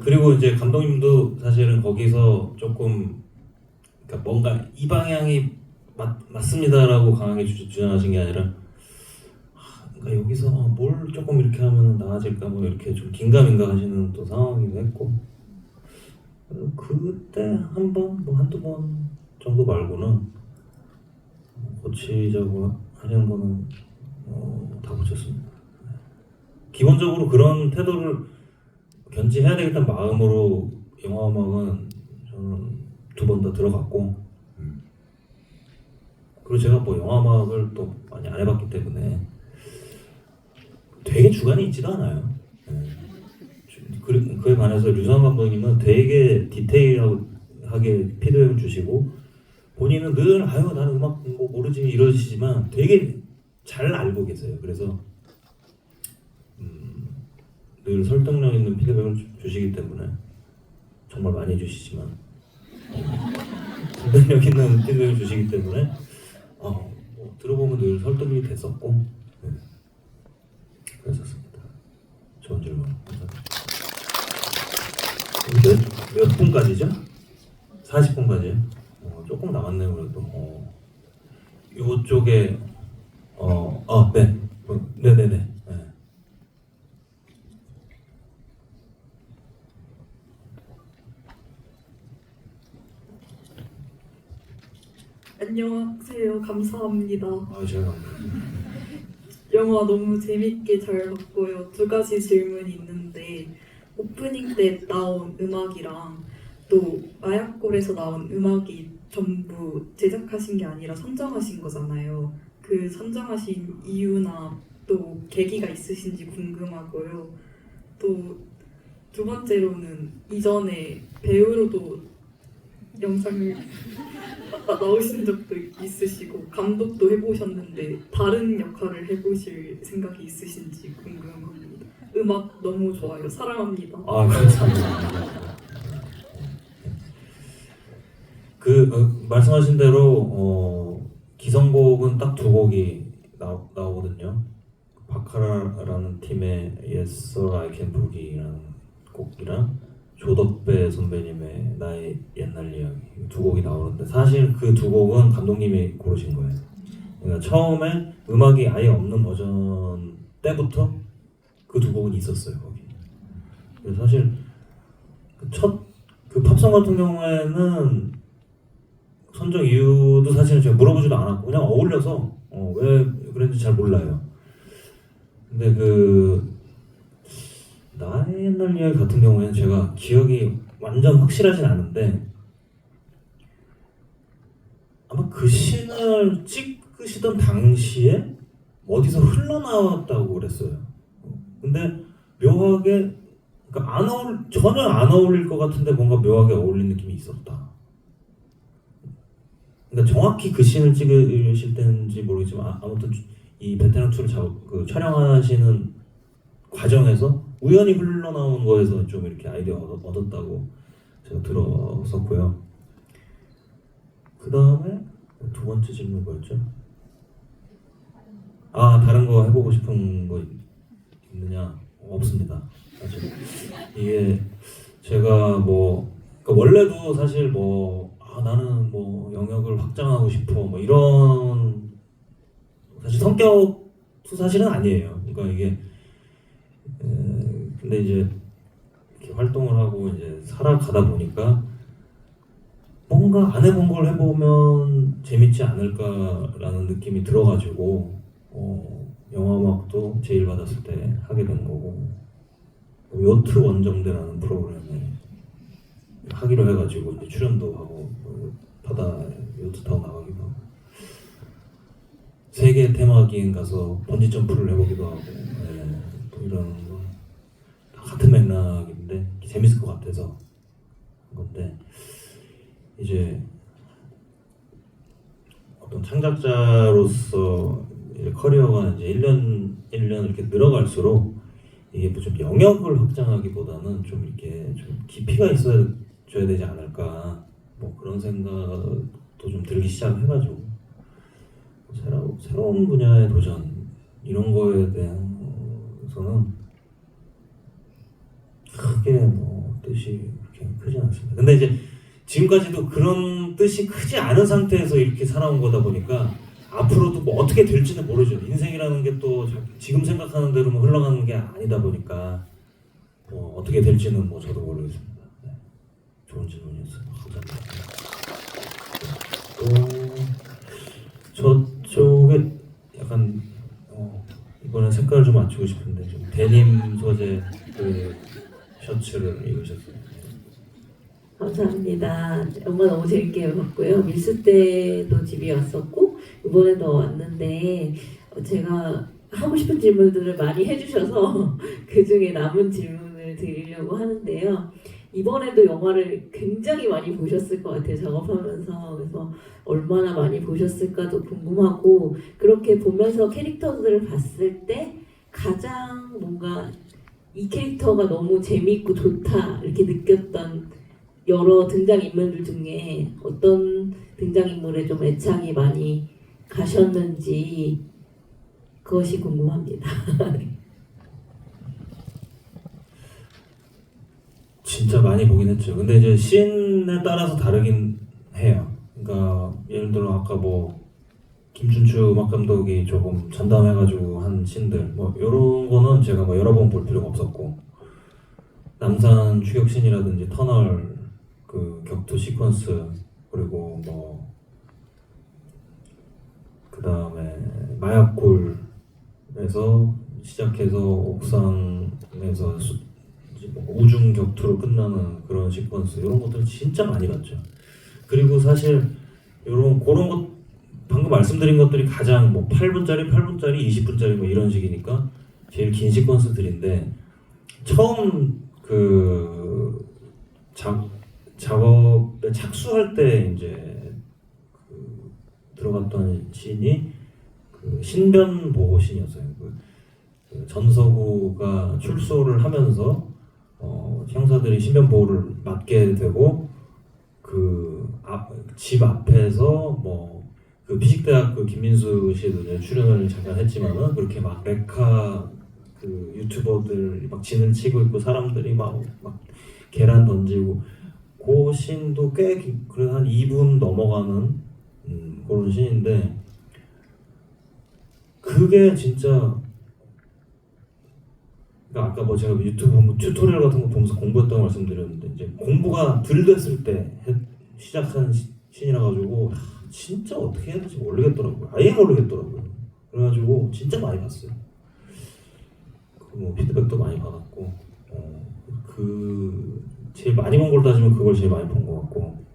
그리고 이제 감독님도 사실은 거기서 조금 그러니까 뭔가 이 방향이 맞습니다라고 강하게 주장하신 게 아니라 그러니까 여기서 뭘 조금 이렇게 하면 나아질까 뭐 이렇게 좀 긴가민가 하시는 또 상황이기도 했고 그때 한 번 뭐 한두 번 정도 말고는 고치자고 하는 거는 다 고쳤습니다. 기본적으로 그런 태도를 견지해야 되겠다는 마음으로 영화 음악은 저는 2번 다 들어갔고 그리고 제가 뭐 영화 음악을 또 많이 안 해봤기 때문에 되게 주관이 있지도 않아요. 그에 반해서 류상 감독님은 되게 디테일하게 피드백을 주시고 본인은 늘 나는 음악 뭐 모르지 이러시지만 되게 잘 알고 계세요. 그래서 늘 설득력 있는 피드백을 주시기 때문에 정말 많이 해주시지만 설득력 있는 피드백을 주시기 때문에 뭐 들어보면 늘 설득이 됐었고 그랬었습니다. 좋은 질문 감사합니다. 몇 분까지죠? 40분까지요? 조금 남았네요. 그래도 이쪽에 네네네. 안녕하세요. 감사합니다. 아 제가 영화 너무 재밌게 잘 봤고요. 두 가지 질문이 있는데 오프닝 때 나온 음악이랑 또 마약골에서 나온 음악이 전부 제작하신 게 아니라 선정하신 거잖아요. 그 선정하신 이유나 또 계기가 있으신지 궁금하고요. 또 두 번째로는 이전에 배우로도 영상을 나오신 적도 있으시고 감독도 해보셨는데 다른 역할을 해보실 생각이 있으신지 궁금합니다. 음악 너무 좋아요. 사랑합니다. 아 감사합니다. 말씀하신 대로 기성곡은 딱 두 곡이 나오거든요. 바카라라는 팀의 Yes Sir I Can Boogie라는 곡이랑 조덕배 선배님의 나의 옛날 이야기 두 곡이 나오는데 사실 그 두 곡은 감독님이 고르신 거예요. 그러니까 처음에 음악이 아예 없는 버전 때부터 그 두 곡은 있었어요 거기. 그래서 사실 그 팝송 같은 경우에는 선정 이유도 사실은 제가 물어보지도 않았고 그냥 어울려서 왜 그랬는지 잘 몰라요. 근데 나의 옛날 이야기 같은 경우에는 제가 기억이 완전 확실하진 않은데 아마 그 씬을 찍으시던 당시에 어디서 흘러나왔다고 그랬어요. 근데 묘하게 그러니까 전혀 안 어울릴 것 같은데 뭔가 묘하게 어울리는 느낌이 있었다. 그러니까 정확히 그 씬을 찍으실 때인지 모르겠지만 아무튼 이 베테랑 2를 촬영하시는 과정에서 우연히 흘러나온 거에서 좀 이렇게 아이디어 얻었다고 제가 들었었고요. 그 다음에 두 번째 질문 뭐였죠? 다른 거 해보고 싶은 거 있느냐? 없습니다. 사실 이게 제가 그러니까 원래도 사실 나는 영역을 확장하고 싶어 이런 사실 성격도 사실은 아니에요. 그러니까 이게 근데 이제 이렇게 활동을 하고 이제 살아가다 보니까 뭔가 안 해본 걸 해보면 재밌지 않을까라는 느낌이 들어가지고 영화음악도 제일 받았을 때 하게 된 거고 요트 원정대라는 프로그램에 하기로 해가지고 이제 출연도 하고 바다 요트 타고 나가기도 하고 세계 테마기행 가서 번지 점프를 해보기도 하고 또 이런 거 같은 맥락인데 재밌을 것 같아서 한 건데 이제 어떤 창작자로서 이제 커리어가 이제 1년 이렇게 늘어갈수록 이게 좀 영역을 확장하기보다는 좀 이렇게 좀 깊이가 있어야 줘야 되지 않을까 그런 생각도 좀 들기 시작해가지고 새로운 분야의 도전 이런 거에 대해서는 크게 뜻이 그렇게 크진 않습니다. 근데 이제 지금까지도 그런 뜻이 크지 않은 상태에서 이렇게 살아온 거다 보니까 앞으로도 어떻게 될지는 모르죠. 인생이라는 게 또 지금 생각하는 대로만 흘러가는 게 아니다 보니까 어떻게 될지는 저도 모르겠습니다. 네. 좋은 질문이었어요. 감사합니다. 또 저쪽에 약간 이번에 색깔을 좀 맞추고 싶은데 좀 데님 소재 그 셔츠를 입으셨어요. 감사합니다. 영화 너무 재밌게 봤고요. 밀수 때도 집에 왔었고 이번에도 왔는데 제가 하고 싶은 질문들을 많이 해주셔서 그 중에 남은 질문을 드리려고 하는데요. 이번에도 영화를 굉장히 많이 보셨을 것 같아요. 작업하면서. 그래서 얼마나 많이 보셨을까도 궁금하고 그렇게 보면서 캐릭터들을 봤을 때 가장 뭔가 이 캐릭터가 너무 재밌고 좋다 이렇게 느꼈던 여러 등장인물들 중에 어떤 등장인물에 좀 애착이 많이 가셨는지 그것이 궁금합니다. 진짜 많이 보긴 했죠. 근데 이제 씬에 따라서 다르긴 해요. 그러니까 예를 들어 아까 김춘추 음악 감독이 조금 전담해가지고 한 씬들 이런 거는 제가 여러 번 볼 필요가 없었고 남산 추격 씬이라든지 터널 그 격투 시퀀스 그리고 그 다음에 마약골에서 시작해서 옥상에서 우중 격투로 끝나는 그런 시퀀스 이런 것들 진짜 많이 봤죠. 그리고 사실 이런 그런 것 방금 말씀드린 것들이 가장 뭐 8분짜리, 20분짜리 뭐 이런 식이니까 제일 긴 시퀀스들인데 처음 그 작업에 착수할 때 이제 그 들어갔던 씬이 그 신변 보호 씬이었어요. 그 전서구가 출소를 하면서 형사들이 신변 보호를 맡게 되고 그 집 앞에서 뭐 그 피식대학 그 김민수 씨도 이제 출연을 잠깐 했지만은 그렇게 막 레카 그 유튜버들 막 진을 치고 있고 사람들이 막 계란 던지고 그 씬도 꽤 그래도 한 2분 넘어가는 그런 씬인데 그게 진짜 그러니까 아까 뭐 제가 유튜브 보면 튜토리얼 같은 거 보면서 공부했다고 말씀드렸는데 이제 공부가 덜 됐을 때 시작한 씬이라 가지고 진짜 어떻게 해야 될지 모르겠더라고요. 아예 모르겠더라고요. 그래가지고 진짜 많이 봤어요. 뭐 피드백도 많이 받았고 그 제일 많이 본 걸 따지면 그걸 제일 많이 본 것 같고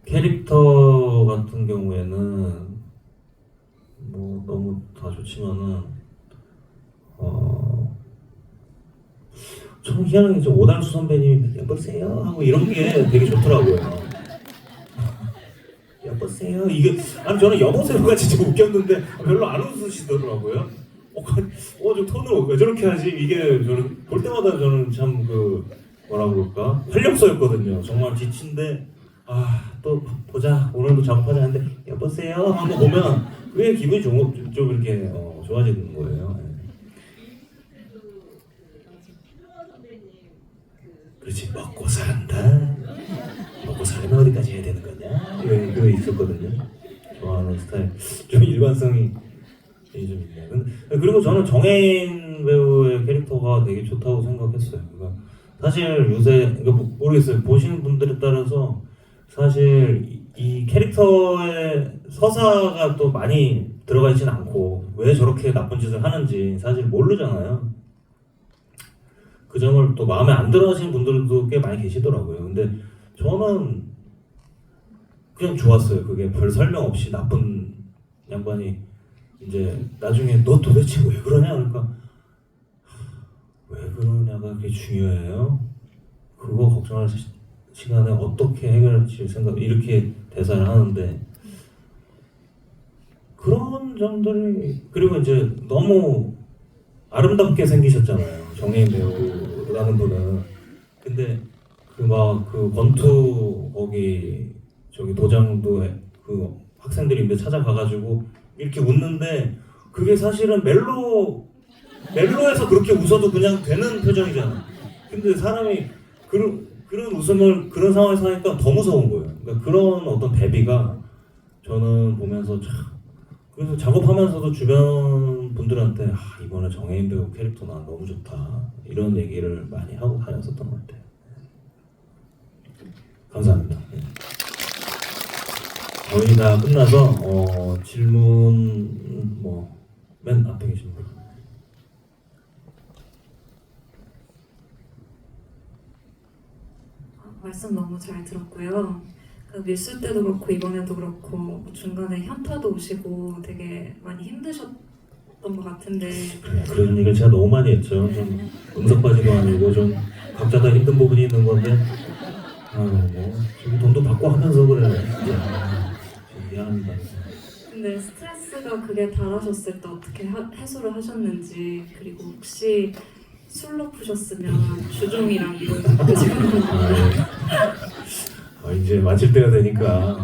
캐릭터 같은 경우에는 뭐 너무 다 좋지만은 좀 희한하게 좀 오달수 선배님이 여보세요 하고 이런 게 되게 좋더라고요. 여보세요 이게 아니 저는 여보세요가 진짜 웃겼는데 별로 안 웃으시더라고요. 좀 톤을 왜 저렇게 하지? 이게 저는 볼 때마다 저는 참 그 뭐라 그럴까 활력소였거든요. 정말 지친데 또 보자 오늘도 작업하자 하는데 여보세요 하고 보면 그게 기분이 좀 이렇게 좋아지는 거예요. 그렇지 먹고 산다. 먹고 살면 어디까지 해야 되는 거냐? 그거 있었거든요. 좋아하는 스타일 좀 일관성이 좀 있네요. 그리고 저는 정혜인 배우의 캐릭터가 되게 좋다고 생각했어요. 그러니까 사실 요새 모르겠어요. 보시는 분들에 따라서 사실 이 캐릭터의 서사가 또 많이 들어가 있지는 않고 왜 저렇게 나쁜 짓을 하는지 사실 모르잖아요. 그 점을 또 마음에 안 들어 하시는 분들도 꽤 많이 계시더라고요. 근데 저는 그냥 좋았어요. 그게 별 설명 없이 나쁜 양반이 이제 나중에 너 도대체 왜 그러냐 그러니까 왜 그러냐가 그게 중요해요. 그거 걱정할 시간에 어떻게 해결할지 생각 이렇게 대사를 하는데 그런 점들이 그리고 이제 너무 아름답게 생기셨잖아요. 정혜인 배우라는 분은. 근데 그 권투 거기 저기 도장도 그 학생들이 찾아가가지고 이렇게 웃는데 그게 사실은 멜로에서 그렇게 웃어도 그냥 되는 표정이잖아. 근데 사람이 그런 웃음을 그런 상황에서 하니까 더 무서운 거예요. 그러니까 그런 어떤 대비가 저는 보면서 참 그래서 작업하면서도 주변 분들한테 이번에 정혜인 배우 캐릭터 나 너무 좋다 이런 얘기를 많이 하고 다녔었던 것 같아요. 감사합니다. 거의 다 끝나서 질문 맨 앞에 계신 분. 말씀 너무 잘 들었고요. 그 밀수 때도 그렇고 이번에도 그렇고 중간에 현타도 오시고 되게 많이 힘드셨던 것 같은데 그런 얘기를 제가 너무 많이 했죠. 좀 응석바지도 아니고 좀 각자 다 힘든 부분이 있는 건데 저기 돈도 받고 하면서 그래. 미안합니다. 근데 스트레스가 그게 달하셨을 때 어떻게 해소를 하셨는지 그리고 혹시 술로 푸셨으면 주종이랑 이런 거 이제 마칠 때가 되니까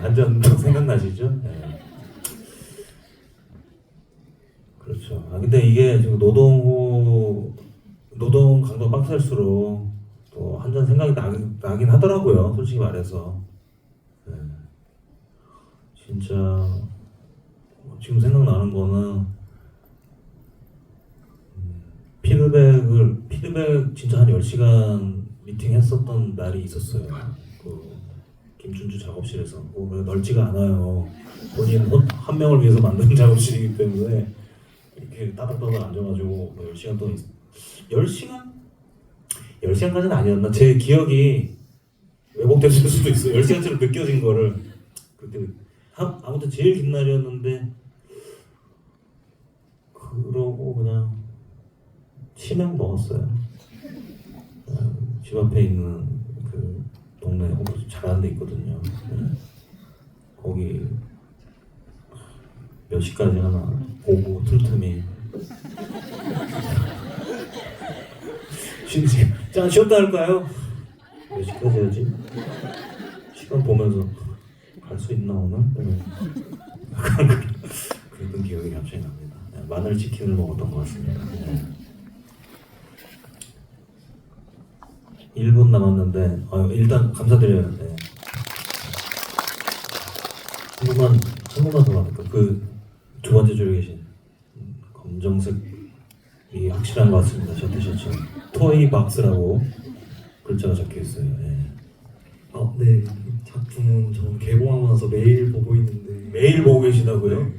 한 잔 더 생각나시죠? 그렇죠. 근데 이게 지금 노동 강도 빡셀수록 또 한 잔 생각이 나긴 하더라고요. 솔직히 말해서. 진짜 지금 생각나는 거는 피드백 진짜 한 10시간 미팅 했었던 날이 있었어요. 김춘주 작업실에서 넓지가 않아요. 본인 한 명을 위해서 만든 작업실이기 때문에 이렇게 따닥따닥 앉아가지고 뭐 10시간 동안 10시간? 10시간까지는 아니었나? 제 기억이 왜곡됐을 수도 있어요. 10시간처럼 느껴진 거를 그때 아무튼 제일 긴 날이었는데 그러고 그냥 치맥 먹었어요. 집 앞에 있는 그 동네 잘하는 데 있거든요. 거기 몇 시까지 하나 오고 틈틈이 쉬었다 할까요? 몇 시까지 해야지? 시간 보면서 갈 수 있나 오늘? 그랬던 기억이 갑자기 납니다. 마늘 치킨을 먹었던 것 같습니다. 1분 남았는데 일단 감사드려요. 네. 한 번만 더 받을까? 그 두 번째 줄에 계신 검정색이 확실한 것 같습니다. 셔츠 토이 박스라고 글자가 적혀 있어요. 네. 네. 작품은 저는 개봉하고 나서 매일 보고 있는데. 매일 보고 계시다고요?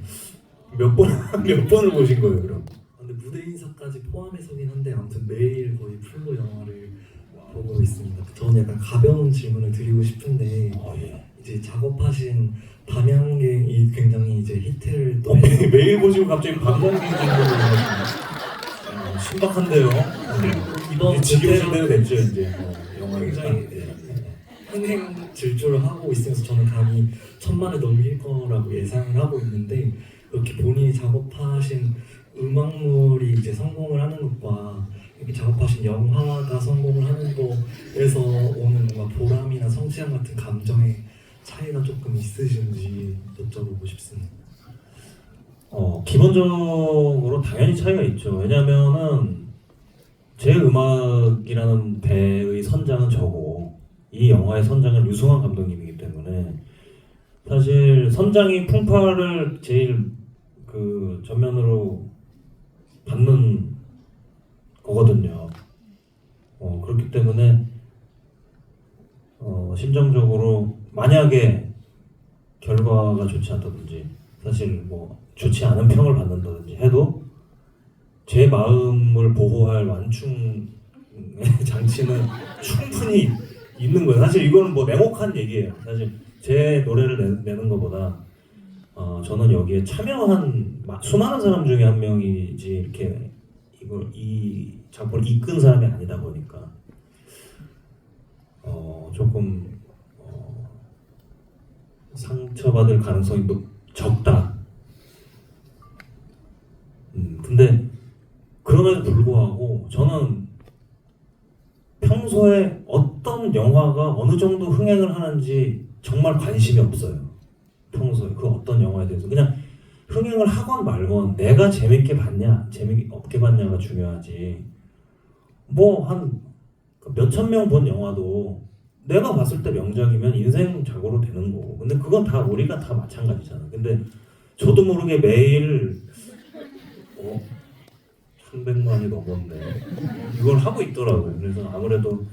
몇 번을 보신 거예요, 그럼? 근데 무대 인사까지 포함해서긴 한데 아무튼 매일 거의 풀로 영화를 보고 있습니다. 저는 약간 가벼운 질문을 드리고 싶은데 예. 이제 작업하신 밤양갱이 굉장히 이제 히트를 또 매일 보시고 갑자기 밤양갱 신박한데요. 이번 지겨우신 대로 됐죠 이제 영화 굉장히 흥행 질주를 하고 있으면서 저는 감히 1000만을 넘길 거라고 예상을 하고 있는데 이렇게 본인이 작업하신 음악물이 이제 성공을 하는 것과 이렇게 작업하신 영화가 성공을 하는 거에서 오는 뭔가 보람이나 성취감 같은 감정의 차이가 조금 있으신지 여쭤보고 싶습니다. 기본적으로 당연히 차이가 있죠. 왜냐하면은 제 음악이라는 배의 선장은 저고 이 영화의 선장은 류승환 감독님이기 때문에 사실 선장이 풍파를 제일 그 전면으로 받는 거거든요. 그렇기 때문에 심정적으로 만약에 결과가 좋지 않다든지 사실 뭐 좋지 않은 평을 받는다든지 해도 제 마음을 보호할 완충 장치는 충분히 있는 거예요. 사실 이거는 뭐 냉혹한 얘기예요. 사실 제 노래를 내는 것보다 저는 여기에 참여한 수많은 사람 중에 한 명이지 이렇게 이 작품을 이끈 사람이 아니다 보니까 조금 상처받을 가능성이 적다. 근데 그럼에도 불구하고 저는 평소에 어떤 영화가 어느 정도 흥행을 하는지 정말 관심이 없어요. 평소에 그 어떤 영화에 대해서 그냥 흥행을 하건 말건 내가 재밌게 봤냐 재미없게 봤냐가 중요하지. 뭐 한 몇천 명 본 영화도 내가 봤을 때 명작이면 인생작으로 되는 거고. 근데 그건 다 우리가 다 마찬가지잖아. 근데 저도 모르게 매일 300만이 넘었네. 이걸 하고 있더라고요. 그래서 아무래도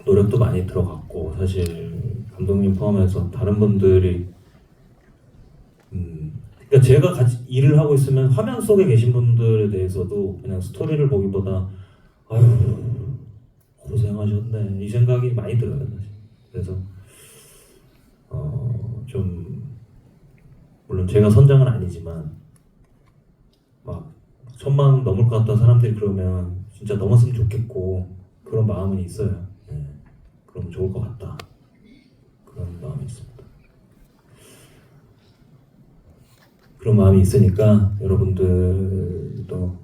노력도 많이 들어갔고 사실 감독님 포함해서 다른 분들이 그러니까 제가 같이 일을 하고 있으면 화면 속에 계신 분들에 대해서도 그냥 스토리를 보기보다 아유 고생하셨네 이 생각이 많이 들어요. 사실. 그래서 좀 물론 제가 선장은 아니지만 막 1000만 넘을 것 같다 사람들이 그러면 진짜 넘었으면 좋겠고 그런 마음은 있어요. 네. 그럼 좋을 것 같다 그런 마음이 있습니다. 그런 마음이 있으니까 여러분들도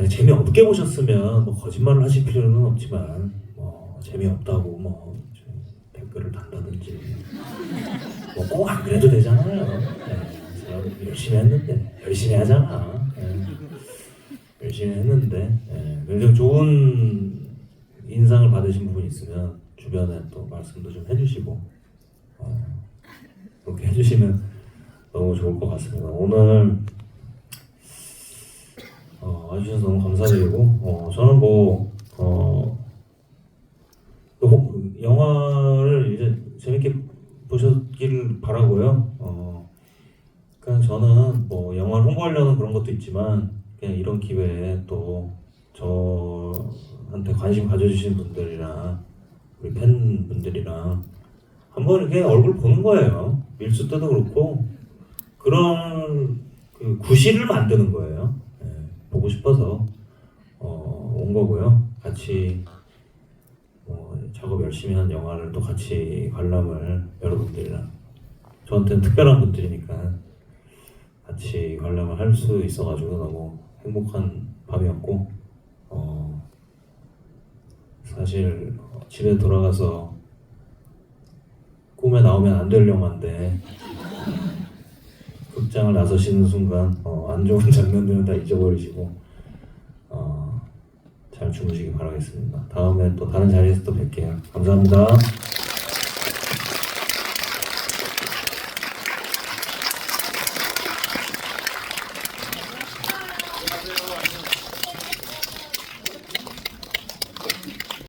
재미없게 보셨으면 뭐 거짓말을 하실 필요는 없지만 뭐 재미없다고 뭐 댓글을 단다든지 뭐 꼭 안 그래도 되잖아요. 네, 사람 열심히 했는데 열심히 하잖아. 네, 열심히 했는데 굉장히 좋은 인상을 받으신 부분이 있으면 주변에 또 말씀도 좀 해주시고 그렇게 해주시면 너무 좋을 것 같습니다. 오늘 와주셔서 너무 감사드리고 저는 뭐 영화 저는 뭐 영화를 홍보하려는 그런 것도 있지만 그냥 이런 기회에 또 저한테 관심 가져주신 분들이랑 우리 팬분들이랑 한번 이렇게 얼굴 보는 거예요. 밀수 때도 그렇고 그런 그 구실을 만드는 거예요. 예, 보고 싶어서 온 거고요. 같이 작업 열심히 한 영화를 또 같이 관람을 여러분들이랑 저한테는 특별한 분들이니까 같이 관람을 할 수 있어가지고 너무 행복한 밤이었고 사실 집에 돌아가서 꿈에 나오면 안 될 영화인데 극장을 나서시는 순간 안 좋은 장면들은 다 잊어버리시고 잘 주무시기 바라겠습니다. 다음에 또 다른 자리에서 또 뵐게요. 감사합니다.